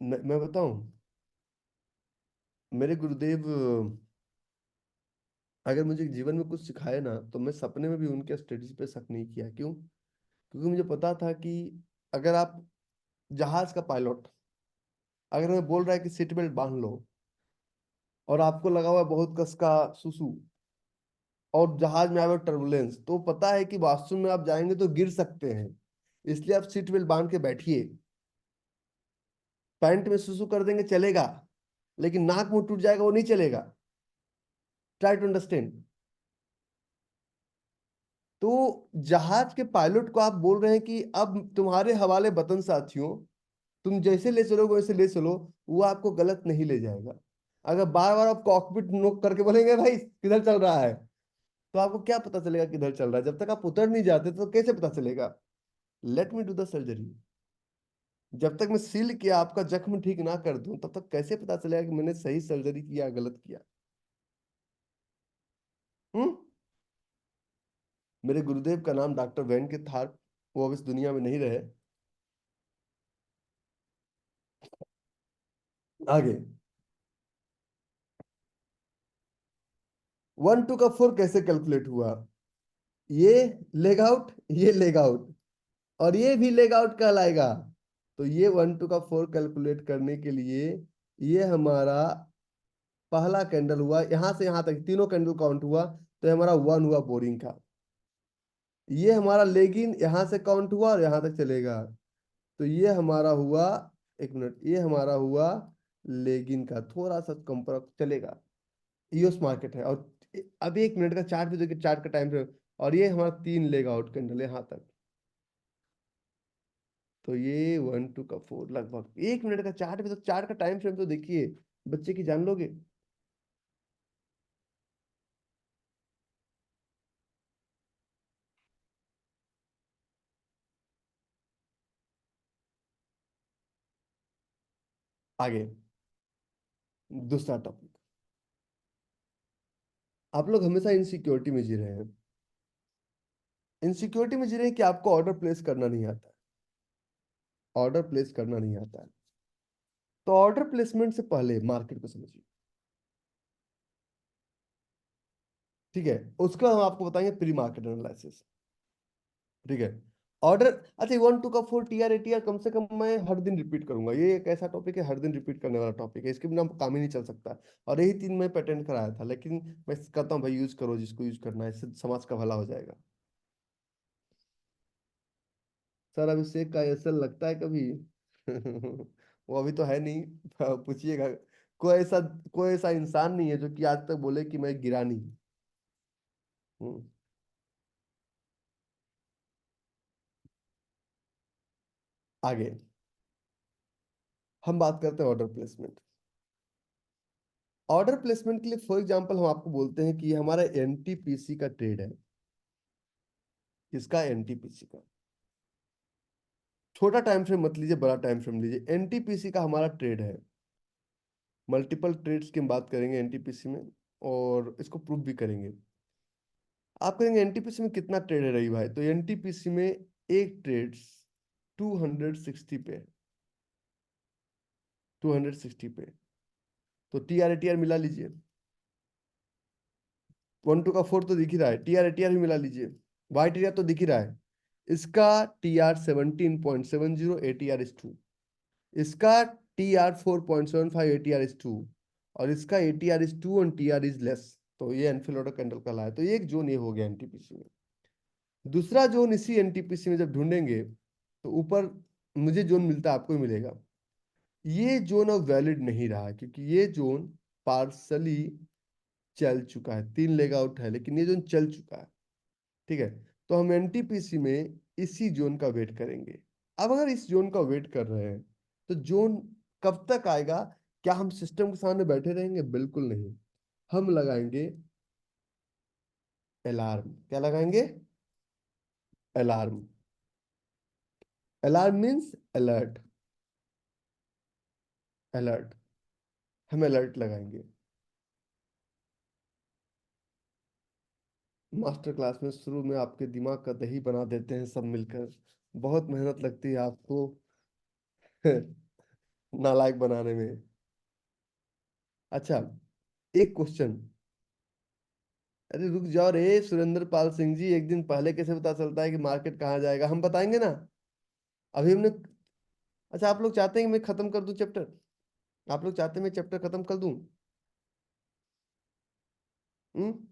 Speaker 1: मैं बताऊं, मेरे गुरुदेव अगर मुझे जीवन में कुछ सिखाए ना, तो मैं सपने में भी उनके स्टडीज पे शक नहीं किया। क्यों? क्योंकि मुझे पता था कि अगर आप जहाज का पायलट, अगर मैं बोल रहा है कि सीट बेल्ट बांध लो, और आपको लगा हुआ है बहुत कस का सुसु, और जहाज में आए हुए टर्बुलेंस, तो पता है कि वास्तव में आप जाएंगे तो गिर सकते हैं, इसलिए आप सीट बेल्ट बांध के बैठिए। पैंट में सुसु कर देंगे चलेगा, लेकिन नाक मुंह टूट जाएगा वो नहीं चलेगा। Try to understand. तो जहाज के पायलट को आप बोल रहे हैं कि अब तुम्हारे हवाले वतन साथियों, तुम जैसे ले चलोगे वैसे ले चलो, वो आपको गलत नहीं ले जाएगा। अगर बार बार आप कॉकपिट नोक करके बोलेंगे भाई किधर चल रहा है, तो आपको क्या पता चलेगा किधर चल रहा है? जब तक आप उतर नहीं जाते तो कैसे पता चलेगा? Let me do the surgery. जब तक मैं सील किया आपका जख्म ठीक ना कर दूं, तब तक कैसे पता चलेगा कि मैंने सही सर्जरी किया गलत किया? हम्म। मेरे गुरुदेव का नाम डॉक्टर वैन के था, वो अब इस दुनिया में नहीं रहे। आगे, 1 2 का 4 कैसे कैलकुलेट हुआ? ये लेग आउट, ये लेग आउट, और ये भी लेग आउट कहलाएगा। तो ये 1 2 का 4 कैलकुलेट करने के लिए, ये हमारा पहला कैंडल हुआ, यहां से यहां तक तीनों कैंडल काउंट हुआ, तो ये हमारा 1 हुआ बोरिंग का। ये हमारा लेगिन यहां से काउंट हुआ और यहां तक चलेगा, तो ये हमारा हुआ, एक मिनट, ये हमारा हुआ लेगिन का, थोड़ा सा कम पर चलेगा। यूएस मार्केट है, और अभी 1 मिनट का चार्ट भी देखिए, चार्ट का टाइम फ्रेम, और ये हमारा 3 लेग आउट कैंडल यहाँ तक। तो ये 1 2 का 4 लगभग 1 मिनट का चार्ट भी, तो चार्ट का टाइम फ्रेम तो देखिए, बच्चे की जान लोगे। आगे, दूसरा टॉपिक। आप लोग हमेशा इनसिक्योरिटी में जी रहे हैं, इनसिक्योरिटी में जी रहे हैं कि आपको ऑर्डर प्लेस करना नहीं आता है, ऑर्डर प्लेस करना नहीं आता है। तो ऑर्डर प्लेसमेंट से पहले मार्केट को समझिए, ठीक है? उसका हम आपको बताएंगे प्री मार्केट एनालिसिस, ठीक है? ऑर्डर, अच्छा 1 2 का 4 टीआर एटीआर कम से कम मैं हर दिन रिपीट करूंगा, ये एक ऐसा टॉपिक है हर दिन रिपीट करने वाला टॉपिक है, इसके बिना काम ही नहीं चल सकता। और यही 3 मैं पेटेंट कराया था, लेकिन मैं कहता हूँ भाई यूज करो जिसको यूज करना है, इससे समाज का भला हो जाएगा। सर अभिषेक का ऐसा लगता है कभी? वो अभी तो है नहीं, पूछिएगा। कोई ऐसा कोई ऐसा इंसान नहीं है जो कि आज तक बोले कि मैं गिरा नहीं हूँ। आगे हम बात करते हैं ऑर्डर प्लेसमेंट। ऑर्डर प्लेसमेंट के लिए फॉर एग्जांपल हम आपको बोलते हैं कि ये हमारा एनटीपीसी का ट्रेड है। इसका एनटीपीसी का छोटा टाइम फ्रेम मत लीजिए, बड़ा टाइम फ्रेम लीजिए। एनटीपीसी का हमारा ट्रेड है, मल्टीपल ट्रेड्स की हम बात करेंगे एनटीपीसी में, और इसको प्रूव भी करेंगे। आप कहेंगे एनटीपीसी में कितना ट्रेड है रही भाई? तो एनटीपीसी में एक ट्रेड 260 पे है, 260 पे। तो टीआर एटीआर मिला लीजिए, 1 2 का 4 तो दिख ही रहा है, टीआर एटीआर भी मिला लीजिए, वाइट एरिया तो दिख ही रहा है। इसका टीआर 17.70, एटीआर इज 2। इसका टीआर 4.75, एटीआर इज 2। और इसका एटीआर इज 2 और टीआर इज लेस, तो ये एनफिल ऑर्डर कैंडल का है। तो ये एक जोन ये हो गया एनटीपीसी में। दूसरा जोन इसी एनटीपीसी में जब ढूंढेंगे, तो ऊपर मुझे जोन मिलता है, आपको ही मिलेगा। ये जोन अब वैलिड नहीं रहा, क्योंकि ये जोन पार्सली चल चुका है, 3 लेग आउट है, लेकिन ये जोन चल चुका है, ठीक है? तो हम एनटीपीसी में इसी जोन का वेट करेंगे। अब अगर इस जोन का वेट कर रहे हैं, तो जोन कब तक आएगा? क्या हम सिस्टम के सामने बैठे रहेंगे? बिल्कुल नहीं। हम लगाएंगे अलार्म। क्या लगाएंगे? Alarm. Alarm means alert. Alert, हम अलर्ट लगाएंगे। मास्टर क्लास में शुरू में आपके दिमाग का दही बना देते हैं सब मिलकर। बहुत मेहनत लगती है आपको नालायक बनाने में। अच्छा, एक क्वेश्चन। अरे रुक जाओ रे सुरेंद्र पाल सिंह जी, एक दिन पहले कैसे पता चलता है कि मार्केट कहाँ जाएगा? हम बताएंगे ना। अभी हमने। अच्छा, आप लोग चाहते हैं कि मैं खत्म कर दूं चैप्टर? आप लोग चाहते हैं मैं चैप्टर खत्म कर दूं? हम्म।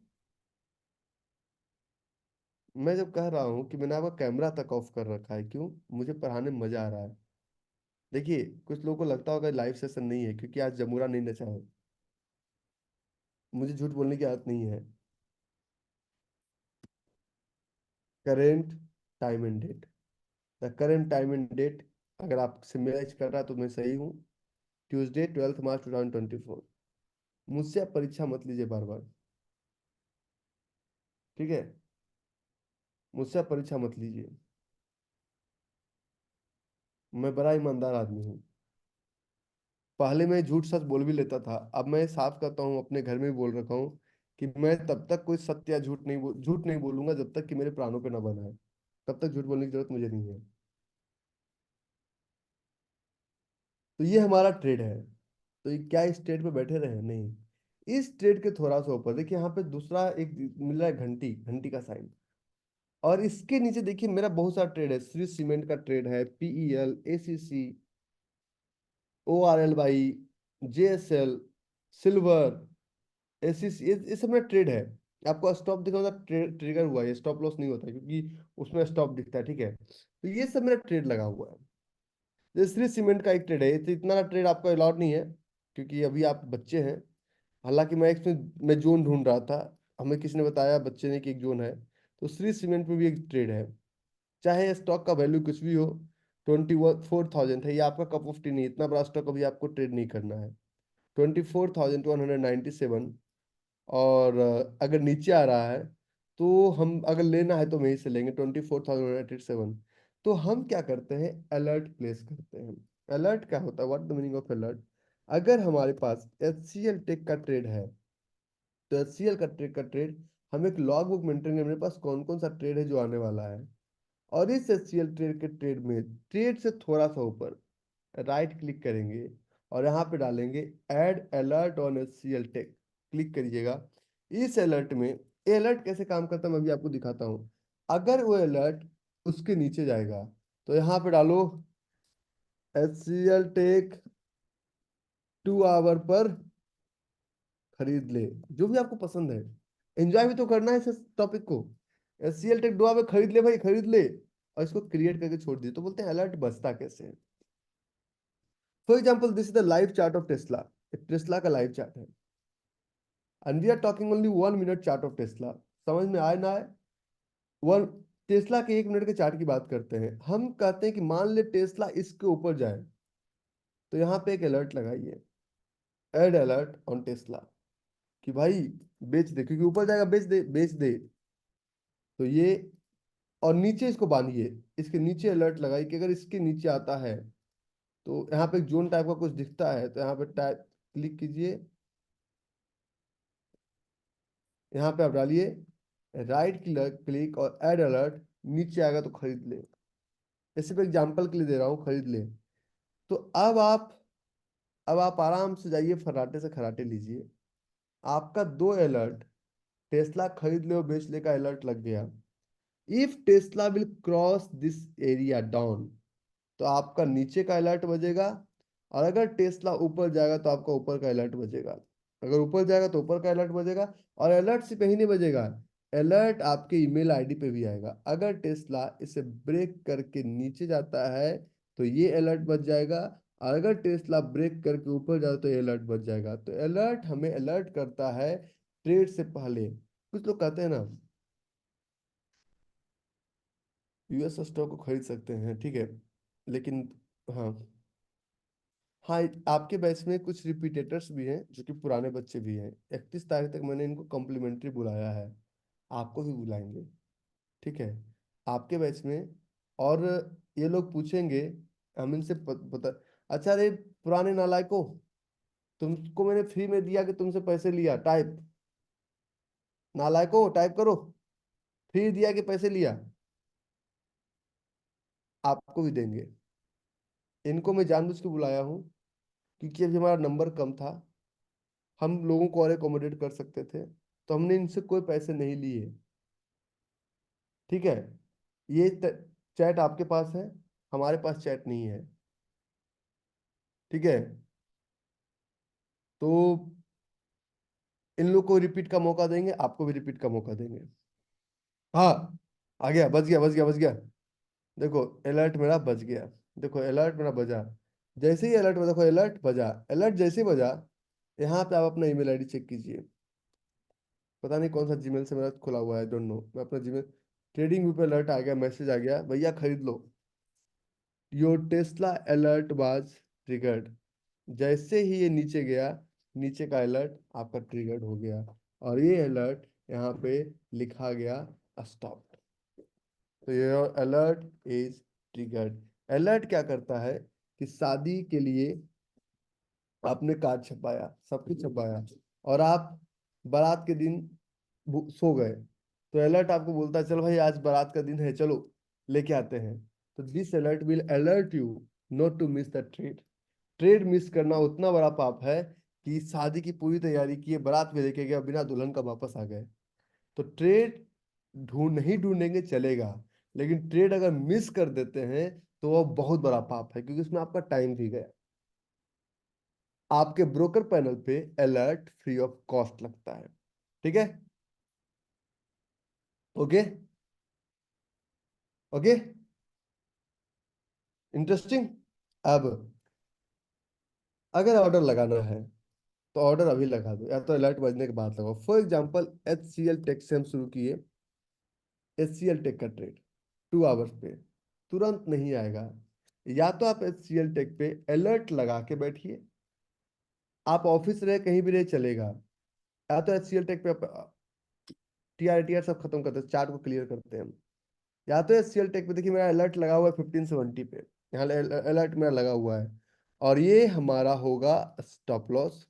Speaker 1: मैं जब कह रहा हूँ कि मैंने आपका कैमरा तक ऑफ कर रखा है, क्यों? मुझे पढ़ाने में मजा आ रहा है। देखिए, कुछ लोगों को लगता होगा लाइव सेशन नहीं है क्योंकि आज जमूरा नहीं नचा है। मुझे झूठ बोलने की आदत नहीं है। Current time and date. The current time and date, अगर आपसे मैच कर रहा है तो मैं सही हूँ। ट्यूसडे 12 मार्च 2024। मुझसे आप परीक्षा मत लीजिए बार बार। ठीक है? मुझसे आप परीक्षा मत लीजिए। मैं बड़ा ईमानदार आदमी हूँ। पहले मैं झूठ सच बोल भी लेता था, अब मैं साफ कहता हूँ, अपने घर में भी बोल रखा हूँ कि मैं तब तक कोई सत्य या झूठ नहीं बोलूंगा जब तक कि मेरे प्राणों पे ना बना है। तब तक झूठ बोलने की जरूरत मुझे नहीं है। तो ये हमारा ट्रेड है। तो ये क्या इस ट्रेड पे बैठे रहे? नहीं। इस ट्रेड के थोड़ा सा ऊपर देखिए, यहाँ पे दूसरा एक मिल रहा है, घंटी, घंटी का साइन। और इसके नीचे देखिए मेरा बहुत सारा ट्रेड है। श्री सीमेंट का ट्रेड है, PEL, ACC, ORL, JSL, silver, ACC, ये सब मेरा ट्रेड है। आपको स्टॉप दिखा होगा, ट्रिगर हुआ है, स्टॉप लॉस नहीं होता क्योंकि उसमें स्टॉप दिखता है। ठीक है? तो ये सब मेरा ट्रेड लगा हुआ है। जैसे श्री सीमेंट का एक ट्रेड है, तो इतना ट्रेड आपको अलाउड नहीं है क्योंकि अभी आप बच्चे हैं। हालांकि मैं इसमें मैं जोन ढूंढ रहा था। हमें किसी ने बताया, बच्चे ने, कि एक जोन है। तो श्री सीमेंट में भी एक ट्रेड है। चाहे स्टॉक का वैल्यू कुछ भी हो, 24,000 है, ये आपका कप ऑफ टी नहीं। इतना बड़ा स्टॉक अभी आपको ट्रेड नहीं करना है। 24,197। और अगर नीचे आ रहा है तो हम, अगर लेना है तो वहीं से लेंगे, 24,187। तो हम क्या करते हैं? अलर्ट प्लेस करते हैं। अलर्ट क्या होता है? What the meaning of alert? अगर हमारे पास HCL टेक का ट्रेड है, तो HCL का ट्रेड हम एक लॉग बुक मेंटेन करेंगे, मेरे पास कौन कौन सा ट्रेड है जो आने वाला है। और इस HCL ट्रेड के ट्रेड में, ट्रेड से थोड़ा सा ऊपर राइट क्लिक करेंगे और यहाँ पे डालेंगे add alert on HCL tech. Click करिएगा। इस अलर्ट में, ये अलर्ट कैसे काम करता है मैं अभी आपको दिखाता हूँ। अगर वो अलर्ट उसके नीचे जाएगा तो यहाँ पे डालो HCL टेक 2 आवर पर खरीद ले। जो भी आपको पसंद है, एंजॉय भी तो करना है इस टॉपिक को। HCL टेक 2 आवर खरीद ले भाई, खरीद ले। और इसको क्रिएट करके छोड़ दिए, तो बोलते हैं अलर्ट बजता कैसे है। For example, this is the live chart of Tesla. Tesla का लाइव चार्ट है। And we are talking only 1 minute chart of Tesla. समझ में आए ना आए? वन टेस्ला के 1 मिनट के चार्ट की बात करते हैं। हम कहते हैं कि मान ले टेस्ला इसके ऊपर जाए, तो यहाँ पे एक अलर्ट लगाइए, एड अलर्ट ऑन टेस्ला, कि भाई बेच दे, क्योंकि ऊपर जाएगा, बेच दे, बेच दे। तो ये, और नीचे इसको बांधिए, इसके नीचे अलर्ट लगाइए कि अगर इसके नीचे आता है तो यहाँ पे एक जोन टाइप का कुछ दिखता है, तो यहाँ पे टाइप क्लिक कीजिए। यहाँ पे आप डालिए राइट क्लिक और ऐड अलर्ट। नीचे आएगा तो खरीद ले। इसे पे एग्जाम्पल के लिए दे रहा हूँ, खरीद ले। तो अब आप आराम से जाइए, फर्राटे से खराटे लीजिए। आपका 2 अलर्ट, टेस्ला खरीद ले और बेच ले का अलर्ट लग गया। If Tesla will cross this area down, तो आपका नीचे का अलर्ट बजेगा। और अगर टेस्ला ऊपर जाएगा तो आपका ऊपर का अलर्ट बजेगा। अगर ऊपर जाएगा तो ऊपर का अलर्ट बजेगा। और अलर्ट सिर्फ यही नहीं बजेगा, अलर्ट आपके ईमेल आईडी पे भी आएगा। अगर टेस्ला इसे ब्रेक करके नीचे जाता है तो ये अलर्ट बच जाएगा। और अगर टेस्ला ब्रेक करके ऊपर जाता है तो ये अलर्ट बच जाएगा। तो अलर्ट हमें अलर्ट करता है ट्रेड से पहले। कुछ लोग कहते हैं ना, US स्टॉक को खरीद सकते हैं, ठीक है, लेकिन, हाँ, हाँ, आपके बैच में कुछ रिपीटेटर्स भी हैं जो कि पुराने बच्चे भी हैं। 31 तारीख तक मैंने इनको कॉम्प्लीमेंट्री बुलाया है। आपको भी बुलाएंगे। ठीक है? आपके बैच में। और ये लोग पूछेंगे, हम इनसे बता। अच्छा रे पुराने नालायकों, तुमको मैंने फ्री में दिया कि तुमसे पैसे लिया? टाइप, नालायकों टाइप करो, फ्री दिया कि पैसे लिया? आपको भी देंगे। इनको मैं जानबूझ के बुलाया हूँ क्योंकि अभी हमारा नंबर कम था, हम लोगों को और एकोमोडेट कर सकते थे, तो हमने इनसे कोई पैसे नहीं लिए। ठीक है, ये चैट आपके पास है, हमारे पास चैट नहीं है। ठीक है, तो इन लोग को रिपीट का मौका देंगे, आपको भी रिपीट का मौका देंगे। हाँ, आ गया, बच गया, बच गया, बच गया। देखो अलर्ट मेरा बज गया, देखो अलर्ट मेरा बजा। जैसे ही अलर्ट बजा, देखो अलर्ट बजा, अलर्ट जैसे ही बजा, यहाँ पे आप अपना ईमेल आईडी चेक कीजिए। पता नहीं कौन सा जीमेल से मेरा खुला हुआ है, डोंट नो। मैं अपना जीमेल, ट्रेडिंग व्यू पे अलर्ट आ गया, मैसेज आ गया, भैया खरीद लो, your Tesla alert was triggered. जैसे ही ये नीचे गया, नीचे का अलर्ट आपका ट्रिगर्ड हो गया, और ये अलर्ट यहाँ पे लिखा गया स्टॉप। तो your alert is triggered. Alert क्या करता है कि शादी के लिए आपने कार्ड छपाया, सब कुछ छपाया, और आप बारात के दिन सो गए, तो अलर्ट आपको बोलता है चल भाई आज बारात का दिन है, चलो लेके आते हैं। तो this alert will alert you not to miss the trade. Trade miss करना उतना बड़ा पाप है कि शादी की पूरी तैयारी की है, बारात में लेके गया, बिना दुल्हन का वापस आ गए। तो ट्रेड नहीं ढूंढेंगे चलेगा, लेकिन ट्रेड अगर मिस कर देते हैं तो वो बहुत बड़ा पाप है, क्योंकि उसमें आपका टाइम भी गया। आपके ब्रोकर पैनल पे अलर्ट फ्री ऑफ कॉस्ट लगता है। ठीक है, ओके, ओके, इंटरेस्टिंग। अब अगर ऑर्डर लगाना है तो ऑर्डर अभी लगा दो, या तो अलर्ट बजने के बाद लगाओ। फॉर एग्जांपल HCL टेक से हम शुरू किए, HCL टेक का ट्रेड 2 आवर्स पे, तुरंत नहीं आएगा। या तो आप HCL टेक पे अलर्ट लगा के बैठिए, आप ऑफिस रहे कहीं भी रहे चलेगा। या तो HCL टेक पे TR सब खत्म करते हैं, चार्ट को क्लियर करते हैं हम। या तो HCL टेक पे देखिए मेरा अलर्ट लगा हुआ है 1570 पे, यहाँ अलर्ट मेरा लगा हुआ है, और ये हमारा होगा स्टॉप लॉस,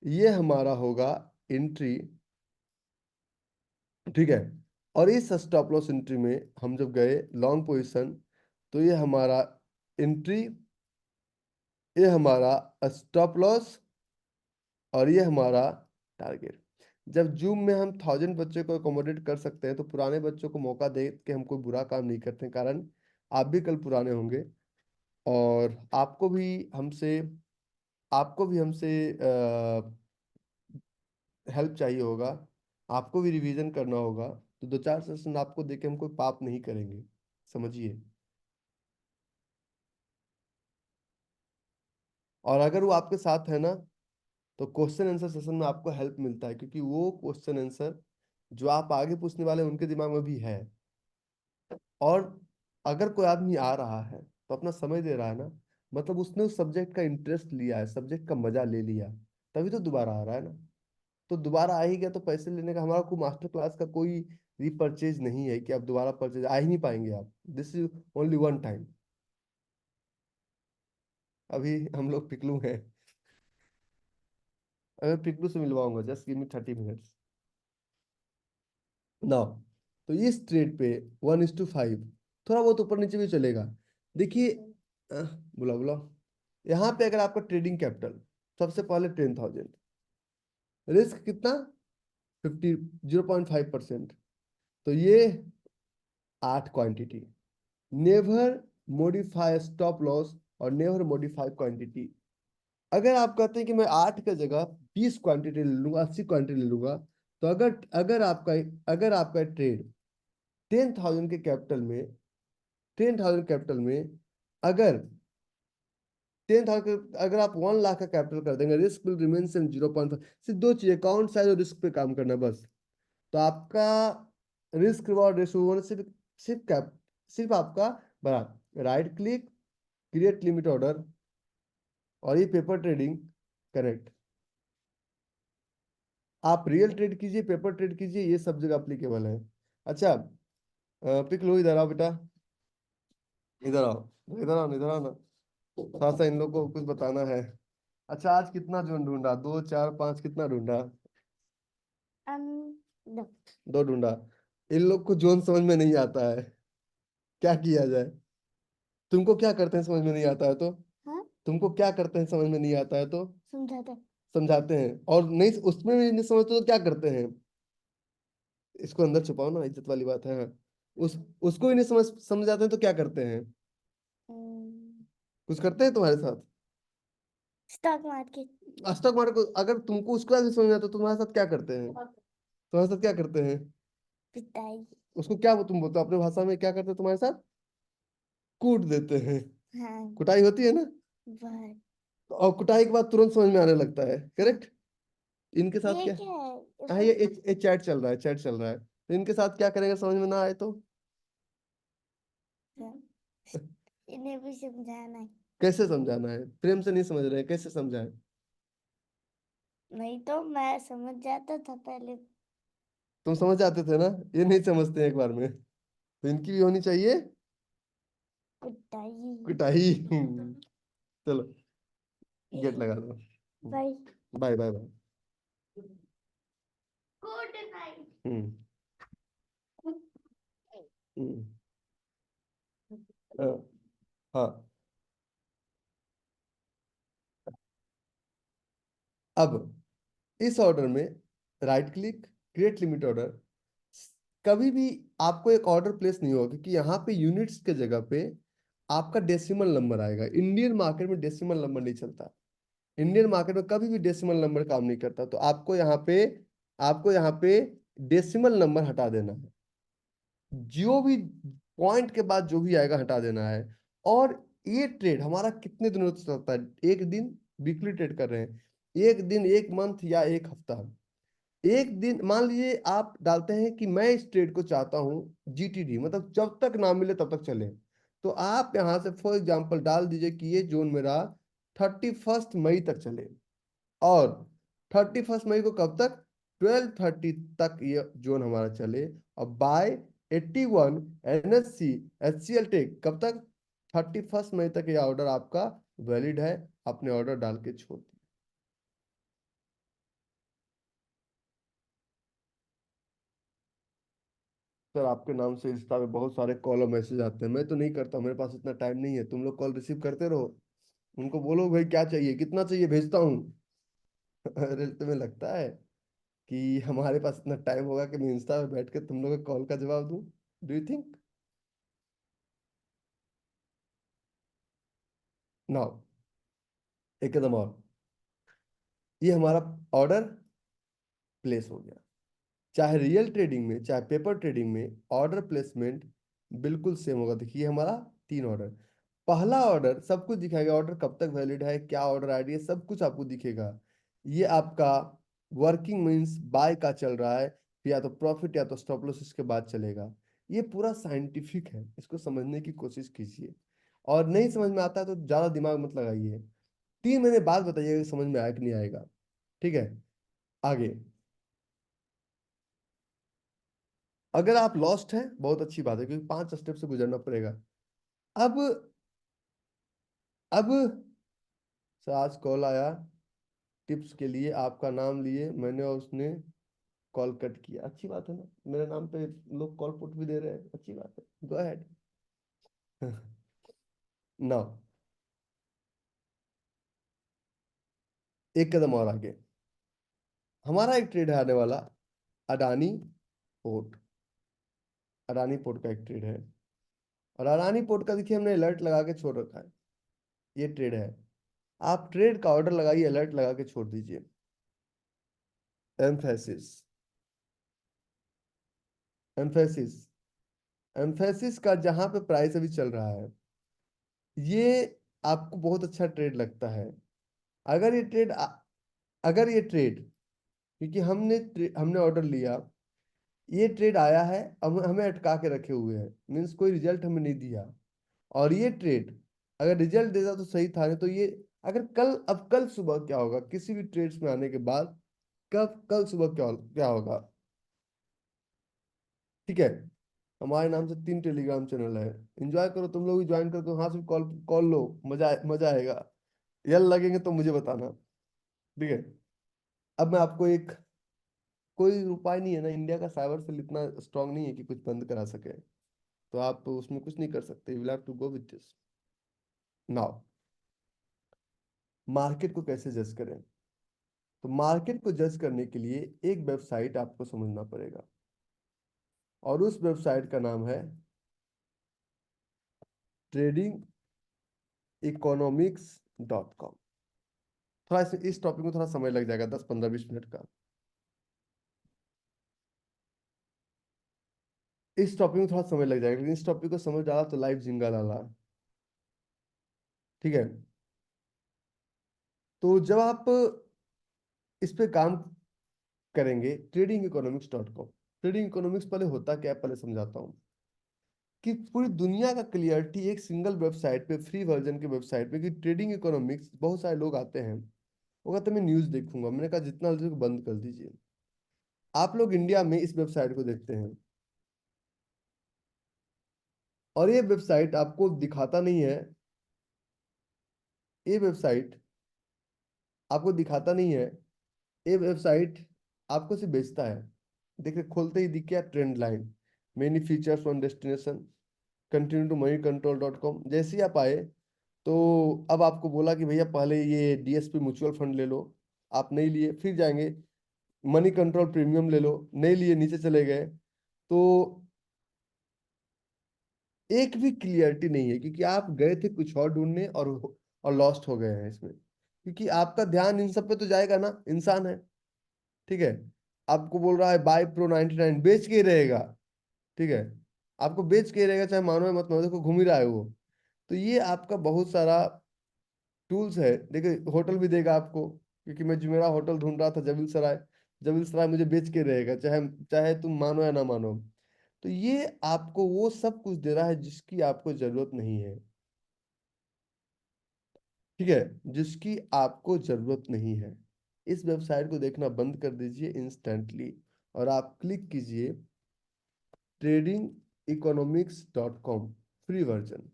Speaker 1: ये हमारा होगा एंट्री। ठीक है, और इस स्टॉप लॉस एंट्री में हम जब गए लॉन्ग पोजीशन, तो ये हमारा एंट्री, ये हमारा स्टॉप लॉस, और ये हमारा टारगेट। जब जूम में हम 1000 बच्चों को अकोमोडेट कर सकते हैं, तो पुराने बच्चों को मौका दे के हम कोई बुरा काम नहीं करते, कारण आप भी कल पुराने होंगे, और आपको भी हमसे हेल्प चाहिए होगा, आपको भी रिवीजन करना होगा। तो 2-4 सेशन आपको देके हम कोई पाप नहीं करेंगे, समझिए। और अगर वो आपके साथ है ना, तो क्वेश्चन आंसर सेशन में आपको हेल्प मिलता है, क्योंकि वो क्वेश्चन आंसर जो आप आगे पूछने वाले हैं, उनके दिमाग में भी है। और अगर कोई आदमी आ रहा है तो अपना समय दे रहा है ना, मतलब उसने उस सब्जेक्ट का इंटरेस्ट लिया है, सब्जेक्ट का मजा ले लिया, तभी तो दोबारा आ रहा है ना। तो दोबारा आ ही गया, तो पैसे लेने का हमारा कोई मास्टर क्लास का कोई रीपर्चेज नहीं है कि आप दोबारा परचेज आ ही नहीं पाएंगे आप, this is only one time. अभी हम लोग पिकलू हैं, अगर पिकलू से मिलवाऊंगा, just give me 30 minutes now. तो इस ट्रेड पे 1:5, थोड़ा बहुत ऊपर नीचे भी चलेगा। देखिए, बुला बुला, यहाँ पे अगर आपका ट्रेडिंग कैपिटल सबसे पहले 10,000, रिस्क कितना? 0.5%, तो ये 8 quantity. Never modify stop loss और नेवर मॉडिफाई क्वांटिटी। अगर आप कहते हैं कि मैं 8 की जगह 20 क्वांटिटी ले लूंगा, 80 क्वांटिटी ले लूंगा, तो अगर अगर आपका ट्रेड 10,000 के कैपिटल में अगर 10,000, अगर आप 1 लाख का कैपिटल कर देंगे, रिस्क विल रिमेन सेम 0.5। सिर्फ दो चीजें, अकाउंट साइज और रिस्क पे काम करना बस। तो आपका रिस्क रिवॉर्ड रेशियो सिर्फ सिर्फ कैप सिर्फ आपका बड़ा, right click, create limit order, और ये पेपर ट्रेडिंग करेक्ट। आप रियल ट्रेड कीजिए, पेपर ट्रेड कीजिए, ये सब जगह अप्लीकेबल है। अच्छा, पिक लो, इधर आओ बेटा। इधर आओ, इधर आओ, इधर आओ ना। थोड़ा सा इन लोगों को कुछ बताना है। अच्छा, आज कितना जोन ढूंढा? दो, चार, पांच, कितना ढूंढा?
Speaker 2: अम, दो।
Speaker 1: दो ढूंढा। इन लोग को जोन समझ में नहीं आता है, क्या किया जाए? तुमको क्या करते हैं समझ में नहीं आता है तो?
Speaker 2: हाँ,
Speaker 1: तुमको क्या करते हैं समझ में नहीं आता है तो?
Speaker 2: समझाते।
Speaker 1: समझाते हैं, और नहीं उसमें भी नहीं समझते तो क्या करते हैं? इसको अंदर छुपाओ ना, इज्जत वाली बात है। हाँ। उस उसको ही नहीं समझ जाते हैं तो क्या करते हैं? कुछ करते हैं तुम्हारे साथ?
Speaker 2: Stock market.
Speaker 1: स्टॉक मार्केट को अगर तुमको उसके बाद भी समझ में आता तो तुम्हारे साथ क्या करते हैं? तुम्हारे साथ क्या करते हैं?
Speaker 2: पिटाई।
Speaker 1: उसको क्या तुम बोलते हो अपने भाषा में, क्या करते हैं तुम्हारे साथ? कूट देते हैं।
Speaker 2: हाँ,
Speaker 1: कुटाई होती है ना?
Speaker 2: बहुत।
Speaker 1: और कुटाई के बाद तुरंत समझ में आने लगता है,
Speaker 2: हाँ,
Speaker 1: करेक्ट? इनके साथ
Speaker 2: ये
Speaker 1: क्या?
Speaker 2: क्या है
Speaker 1: हाँ,
Speaker 2: इसमें?
Speaker 1: ये चैट चल रहा है, चैट चल रहा है, तो इनके साथ क्या करेंगे समझ में ना आए तो?
Speaker 2: हाँ, इन्हें भी समझाना है।
Speaker 1: कैसे समझाना है? प्रेम से नहीं समझ रहे हैं, कैसे समझाएं?
Speaker 2: नहीं तो मैं समझ जाता था पहले।
Speaker 1: तुम समझ जाते थे ना, ये नहीं समझते एक बार में, तो इनकी भी होनी चाहिए
Speaker 2: पिटाई।
Speaker 1: कुटाई। चलो, गेट लगा दो।
Speaker 2: Bye.
Speaker 1: Bye bye bye.
Speaker 2: Good night.
Speaker 1: हम्म। हम्म। हाँ। हाँ। अब इस ऑर्डर में right click, create limit order. कभी भी आपको एक ऑर्डर प्लेस नहीं होगा, क्योंकि यहाँ पे यूनिट्स के जगह पे आपका डेसिमल नंबर आएगा। इंडियन मार्केट में डेसिमल नंबर नहीं चलता। इंडियन मार्केट में कभी भी डेसिमल नंबर काम नहीं करता, तो आपको यहाँ पे डेसिमल नंबर हटा देना है। जो भी पॉइंट के बाद जो भी आएगा हटा देना है। और ये ट्रेड हमारा कितने दिनों तक चलता है? एक दिन, वीकली ट्रेड कर रहे हैं, एक दिन, एक मंथ या एक हफ्ता। एक दिन मान लीजिए आप डालते हैं कि मैं इस ट्रेड को चाहता हूं जीटीडी, मतलब जब तक ना मिले तब तक चले। तो आप यहां से फॉर एग्जांपल डाल दीजिए कि ये जोन मेरा 31 मई तक चले। और 31 मई को कब तक? 12:30 तक ये जोन हमारा चले। और बाय 81 एनएससी एचसीएल टेक कब तक? 31 मई तक ये ऑर्डर आपका वैलिड है। आपने ऑर्डर डाल के छोड़ दिया। सर, आपके नाम से इंस्टा पे बहुत सारे कॉल और मैसेज आते हैं, मैं तो नहीं करता, मेरे पास इतना टाइम नहीं है। तुम लोग कॉल रिसीव करते रहो, उनको बोलो भाई क्या चाहिए, कितना चाहिए, भेजता हूँ। अरे तुम्हें लगता है कि हमारे पास इतना टाइम होगा कि मैं इंस्टा पे बैठ के तुम लोगों के कॉल का जवाब दूं? Do you think? नाउ, एक कदम और। ये हमारा ऑर्डर प्लेस हो गया। चाहे रियल ट्रेडिंग में चाहे पेपर ट्रेडिंग में ऑर्डर प्लेसमेंट बिल्कुल सेम होगा। देखिए हमारा 3 ऑर्डर। पहला ऑर्डर सब कुछ दिखाएगा, ऑर्डर कब तक वैलिड है, क्या ऑर्डर आईडी है, सब कुछ आपको दिखेगा। ये आपका वर्किंग मींस बाय का चल रहा है, फिर या तो प्रॉफिट या तो स्टॉप लॉस इसके बाद चलेगा। ये पूरा साइंटिफिक है, इसको समझने की कोशिश कीजिए। और नहीं समझ में आता है तो ज्यादा दिमाग मत लगाइए। 3 महीने बाद बताइएगा कि समझ में आया कि नहीं आएगा। ठीक है, आगे। अगर आप लॉस्ट हैं बहुत अच्छी बात है, क्योंकि 5 स्टेप से गुजरना पड़ेगा। अब अब सर आज कॉल आया टिप्स के लिए, आपका नाम लिए मैंने और उसने कॉल कट किया, अच्छी बात है ना? मेरे नाम पे लोग कॉल पुट भी दे रहे हैं, अच्छी बात है, गो अहेड। नाउ, एक कदम और आगे। हमारा एक ट्रेड है आने वाला, अडानी पोर्ट। अडानी पोर्ट का एक ट्रेड है। और अडानी पोर्ट का देखिए हमने अलर्ट लगा के छोड़ रखा है। ये ट्रेड है, आप ट्रेड का ऑर्डर लगाइए, अलर्ट लगा के छोड़ दीजिए। एम्फेसिस, एम्फेसिस, एम्फेसिस का जहां पे प्राइस अभी चल रहा है, ये आपको बहुत अच्छा ट्रेड लगता है। अगर ये ट्रेड अगर ये ट्रेड, क्योंकि हमने ऑर्डर लिया, ये ट्रेड आया है, अब हमें अटका के रखे हुए हैं, मीन्स कोई रिजल्ट हमें नहीं दिया। और ये ट्रेड अगर रिजल्ट देता तो सही था, नहीं तो ये अगर कल, अब कल सुबह क्या होगा किसी भी ट्रेड्स में आने के बाद? कब कल सुबह क्या क्या होगा? ठीक है, हमारे नाम से 3 टेलीग्राम चैनल है। एंजॉय करो, तुम लोग भी ज्वाइन कर दो, हाँ सिर्फ कॉल कॉल लो, मजा मजा आएगा। यल लगेंगे तो मुझे बताना, ठीक है। अब मैं आपको एक, कोई उपाय नहीं है ना, इंडिया का साइबर सेल इतना स्ट्रांग नहीं है कि कुछ बंद करा सके, तो आप उसमें कुछ नहीं कर सकते, you will have to go with this. Now, market को कैसे जज करें? तो मार्केट को जज करने के लिए एक वेबसाइट आपको समझना पड़ेगा, और उस वेबसाइट का नाम है ट्रेडिंग इकोनॉमिक्स.com। थोड़ा इस टॉपिक में थोड़ा समय लग जाएगा, 10 15 20 मिनट का। इस टॉपिक में थोड़ा समय लग जाएगा, लेकिन इस टॉपिक को समझ डाला तो लाइफ जिंगा लाला, ठीक है। तो जब आप इस पे काम करेंगे, tradingeconomics.com, ट्रेडिंग इकोनॉमिक्स पहले होता क्या है पहले समझाता हूँ। कि पूरी दुनिया का क्लियरिटी एक सिंगल वेबसाइट पे, फ्री वर्जन के वेबसाइट पे, कि ट्रेडिंग इकोनॉमिक्स, बहुत सारे लोग आते हैं, वो कहते हैं मैं न्यूज़ देखूंगा, मैंने कहा जितना जल्दी बंद कर दीजिए। आप लोग इंडिया में इस वेबसाइट को देखते हैं, और ये वेबसाइट आपको दिखाता नहीं है, ये वेबसाइट आपको दिखाता नहीं है, ये वेबसाइट आपको सिर्फ बेचता है। देखिए, खोलते ही दिख गया trend line, many features on destination, continue to moneycontrol.com। जैसे ही आप आए, तो अब आपको बोला कि भैया पहले ये डीएसपी म्यूचुअल फंड ले लो, आप नहीं लिए, फिर जाएंगे मनी कंट्रोल प्रीमियम ले लो, नहीं लिए, नीचे चले गए। तो एक भी क्लियरिटी नहीं है, क्योंकि आप गए थे कुछ और ढूंढने, और लॉस्ट हो गए हैं इसमें, क्योंकि आपका ध्यान इन सब पे तो जाएगा ना, इंसान है, ठीक है। आपको बोल रहा है बाय प्रो 99, बेच के ही रहेगा, ठीक है। आपको बेच के ही रहेगा, चाहे मानो या मत मानो, देखो घूम ही रहा है वो। तो ये आपका बहुत सारा टूल्स है। देखिए, होटल भी देगा आपको, क्योंकि मैं जुमेरा होटल ढूंढ रहा था जबील सराय, जबील सराय मुझे बेच के रहेगा, चाहे चाहे तुम मानो या ना मानो। तो ये आपको वो सब कुछ दे रहा है जिसकी आपको जरूरत नहीं है, ठीक है, जिसकी आपको जरूरत नहीं है। इस वेबसाइट को देखना बंद कर दीजिए इंस्टेंटली, और आप क्लिक कीजिए tradingeconomics.com, फ्री वर्जन।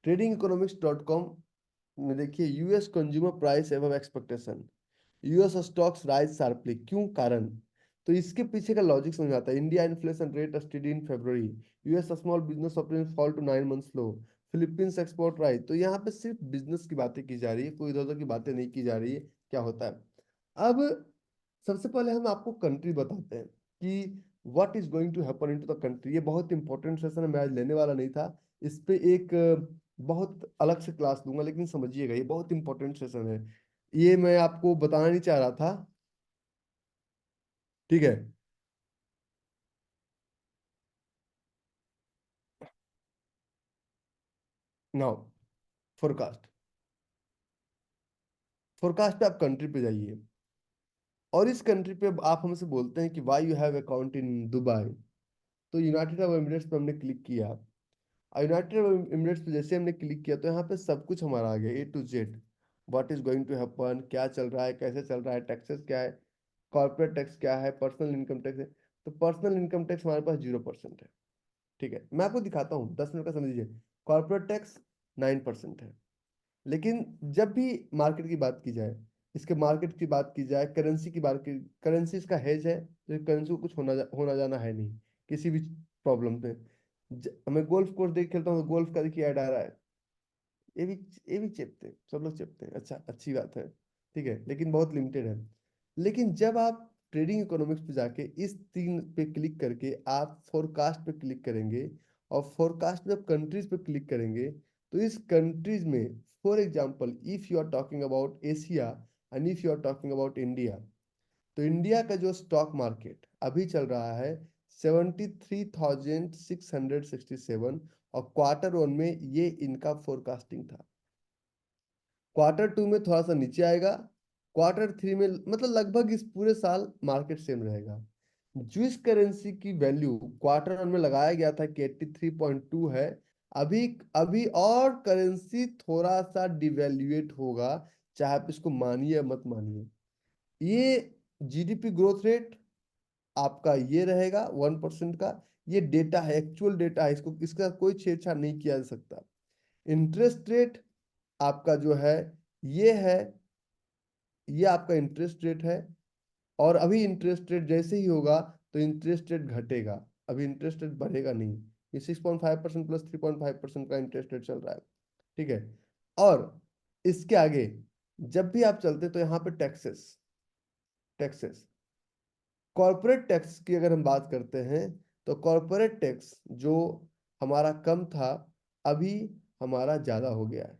Speaker 1: tradingeconomics.com में देखिए, US consumer price above expectation, US stocks rise sharply, क्यों, कारण। तो इसके पीछे का लॉजिक समझ में आता है। India inflation rate study in February, US small business opening fall to 9 months low, Philippines export rise. तो यहाँ पे सिर्फ बिजनेस की बातें की जा रही है, कोई इधर उधर की बातें नहीं की जा रही है, क्या होता है। अब सबसे पहले हम आपको कंट्री बताते हैं कि what is going to happen into the country. ये बहुत इंपॉर्टेंट सेशन है, मैं आज लेने वाला नहीं था इस पे, एक बहुत अलग से क्लास दूंगा, लेकिन समझिएगा ये बहुत इंपॉर्टेंट सेशन है, ये मैं आपको बताना नहीं चाह रहा था, ठीक है। नाउ, फोरकास्ट, फोरकास्ट पे आप कंट्री पे जाइए, और इस कंट्री पे आप हमसे बोलते हैं कि why you have account in Dubai. तो यूनाइटेड अरब एमिरेट्स पे हमने क्लिक किया, और यूनाइटेड अरब एमिरेट्स पे जैसे हमने क्लिक किया, तो यहाँ पे सब कुछ हमारा आ गया, A to Z, what is going to happen, क्या चल रहा है, कैसे चल रहा है, टैक्सेस क्या है, कॉर्पोरेट टैक्स क्या है, पर्सनल इनकम टैक्स है। तो पर्सनल इनकम टैक्स हमारे पास 0% है, ठीक है। मैं आपको दिखाता हूँ, 10 मिनट का समझ लीजिए। कॉर्पोरेट टैक्स 9% है। लेकिन जब भी मार्केट की बात की जाए, इसके मार्केट की बात की जाए, करेंसी की बात की, करेंसी इसका हेज है, तो करेंसी को कुछ होना जाना है नहीं किसी भी प्रॉब्लम पे। मैं गोल्फ कोर्स देख खेलता हूँ, तो गोल्फ का देखिए ऐड आ रहा है, ये भी ये भी चेपते हैं, सब लोग चेपते हैं, अच्छा अच्छी बात है, ठीक है, लेकिन बहुत लिमिटेड है। लेकिन जब आप ट्रेडिंग इकोनॉमिक्स पे जाके इस 3 पे क्लिक करके आप फोरकास्ट पे क्लिक करेंगे, और फोरकास्ट में आप कंट्रीज पे क्लिक करेंगे, तो इस कंट्रीज में, for example if you are talking about Asia and if you are talking about India, तो इंडिया का जो स्टॉक मार्केट अभी चल रहा है 73,667, और Q1 में ये इनका फोरकास्टिंग था। Q2 में थोड़ा सा नीचे आएगा, Q3 में, मतलब लगभग इस पूरे साल मार्केट सेम रहेगा। जिस करेंसी की वैल्यू Q1 में लगाया गया था कि 83.2 है, अभी अभी और करेंसी थोड़ा सा डिवेल्युएट होगा, चाहे आप इसको मानिए या मत मानिए। ये जीडीपी ग्रोथ रेट आपका ये रहेगा 1% का, ये डेटा है, एक्चुअल डेटा है, इसको इसका कोई छेड़छाड़ नहीं किया जा सकता। इंटरेस्ट रेट आपका जो है, ये है, ये आपका इंटरेस्ट रेट है। और अभी इंटरेस्ट रेट जैसे ही होगा तो इंटरेस्ट रेट घटेगा, अभी इंटरेस्ट रेट बढ़ेगा नहीं। ये 6.5% प्लस 3.5% का इंटरेस्ट रेट चल रहा है, ठीक है। और इसके आगे जब भी आप चलते तो यहाँ पे टैक्सेस, टैक्सेस, कॉर्पोरेट टैक्स की अगर हम बात करते हैं तो कॉर्पोरेट टैक्स जो हमारा कम था, अभी हमारा ज्यादा हो गया है।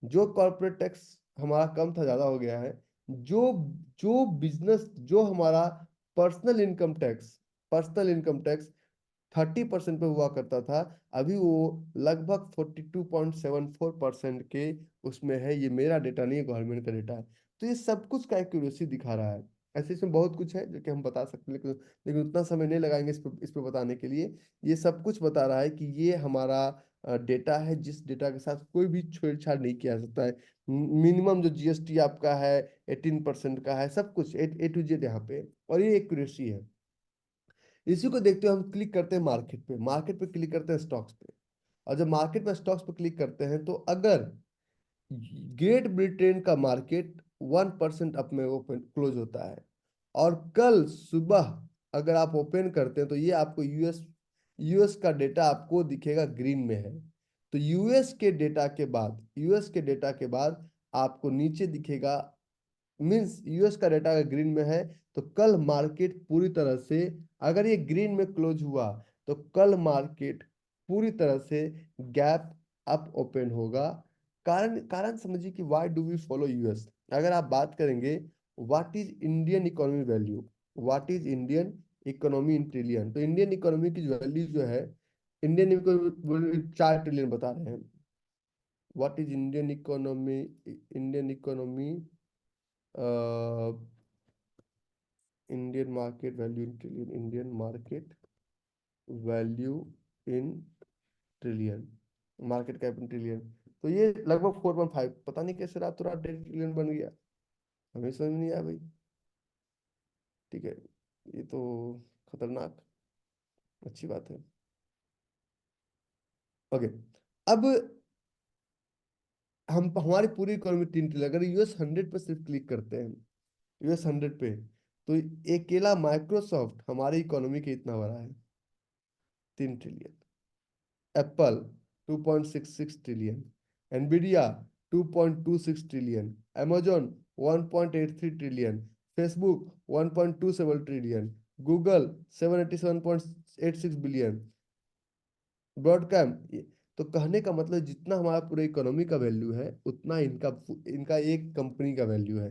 Speaker 1: जो कॉर्पोरेट टैक्स हमारा कम था, ज्यादा हो गया है। जो जो बिजनेस, जो हमारा पर्सनल इनकम टैक्स 30% पे हुआ करता था, अभी वो लगभग 42.74% के उसमें है। ये मेरा डेटा नहीं है, गवर्नमेंट का डेटा है। तो ये सब कुछ का एक्यूरेसी दिखा रहा है। ऐसे इसमें बहुत कुछ है जो कि हम बता सकते हैं, लेकिन उतना समय नहीं लगाएंगे इस पे बताने के लिए। ये सब कुछ बता रहा है कि ये हमारा डेटा है, जिस डेटा के साथ कोई भी छेड़छाड़ नहीं किया जा सकता है। मिनिमम जो जीएसटी आपका है 18% का है, सब कुछ A to Z यहाँ पे, और ये एक्यूरेसी है। इसी को देखते हुए हम क्लिक करते हैं मार्केट पे, मार्केट पे क्लिक करते हैं स्टॉक्स पे। और जब मार्केट में स्टॉक्स पे क्लिक करते हैं तो अगर ग्रेट ब्रिटेन का मार्केट 1% अप में ओपन क्लोज होता है, और कल सुबह अगर आप ओपन करते हैं तो ये आपको यूएस का डेटा आपको दिखेगा ग्रीन में है। तो यूएस के डेटा के बाद आपको नीचे दिखेगा, मीन्स यूएस का डेटा अगर ग्रीन में है तो कल मार्केट पूरी तरह से, अगर ये ग्रीन में क्लोज हुआ तो कल मार्केट पूरी तरह से गैप अप ओपन होगा। कारण कारण समझिए कि why do we follow US. अगर आप बात करेंगे what is Indian economy value, what is Indian economy in trillion, तो इंडियन इकोनॉमी की वैल्यू जो है, इंडियन इकोनॉमी 4 ट्रिलियन बता रहे हैं। What is Indian economy Indian market value in trillion, Indian market value in trillion, market cap in trillion. तो ये लगभग 4.5, पता नहीं कैसे रातों रात 1.5 ट्रिलियन बन गया, हमें समझ नहीं आया भाई। ठीक है, ये तो खतरनाक, अच्छी बात है। ओके, अब हम हमारी पूरी इकोनॉमी 3 ट्रिलियन, अगर US 100 पे सिर्फ क्लिक करते हैं, US 100 पे, तो अकेला माइक्रोसॉफ्ट हमारी इकोनॉमी के इतना बड़ा है, 3 trillion. Apple 2.66 trillion, Nvidia 2.26 trillion, amazon 1.83 trillion, Facebook 1.27 trillion, Google 787.86 billion, Broadcom. तो कहने का मतलब जितना हमारा पूरे इकोनॉमी का वैल्यू है उतना इनका इनका एक कंपनी का वैल्यू है।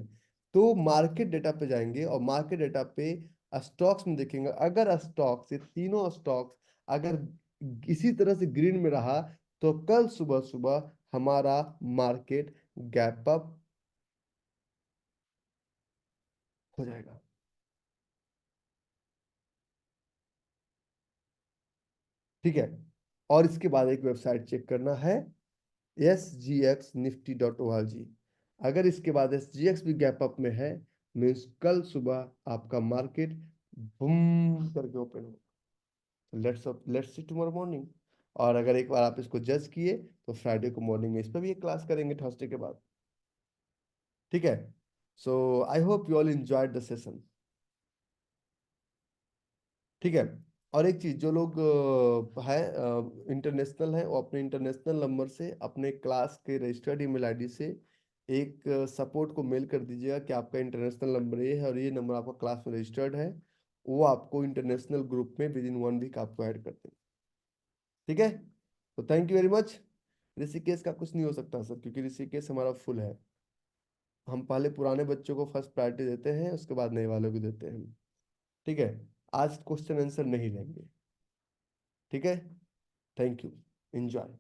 Speaker 1: तो मार्केट डेटा पे जाएंगे और मार्केट डेटा पे स्टॉक्स में देखेंगे, अगर स्टॉक्स, ये तीनों स्टॉक्स अगर इसी तरह से ग्रीन में रहा तो कल सुबह सुबह हमारा मार्केट गैप अप हो जाएगा। ठीक है, और इसके बाद एक वेबसाइट चेक करना है, SGX Nifty.org। अगर इसके बाद SGX भी गैप अप में है, मीन्स कल सुबह आपका मार्केट बूम करके ओपन हो। Let's see tomorrow morning. और अगर एक बार आप इसको जज किए तो फ्राइडे को मॉर्निंग में इस पर भी एक क्लास करेंगे, थर्सडे के बाद। ठीक है, so I hope you all enjoyed the session. ठीक है, और एक चीज, जो लोग है इंटरनेशनल है, वो अपने इंटरनेशनल नंबर से अपने क्लास के रजिस्टर्ड ईमेल आईडी से एक सपोर्ट को मेल कर दीजिएगा कि आपका इंटरनेशनल नंबर ये है और ये नंबर आपका क्लास में रजिस्टर्ड है। वो आपको इंटरनेशनल ग्रुप में विद इन 1 वीक आपको ऐड कर देंगे। ठीक है, तो thank you very much. Rishikesh का कुछ नहीं हो सकता सर, क्योंकि ऋषिकेश हमारा फुल है। हम पहले पुराने बच्चों को फर्स्ट प्रायोरिटी देते हैं, उसके बाद नए वालों को देते हैं। ठीक है, आज क्वेश्चन आंसर नहीं लेंगे। ठीक है, थैंक यू, एंजॉय।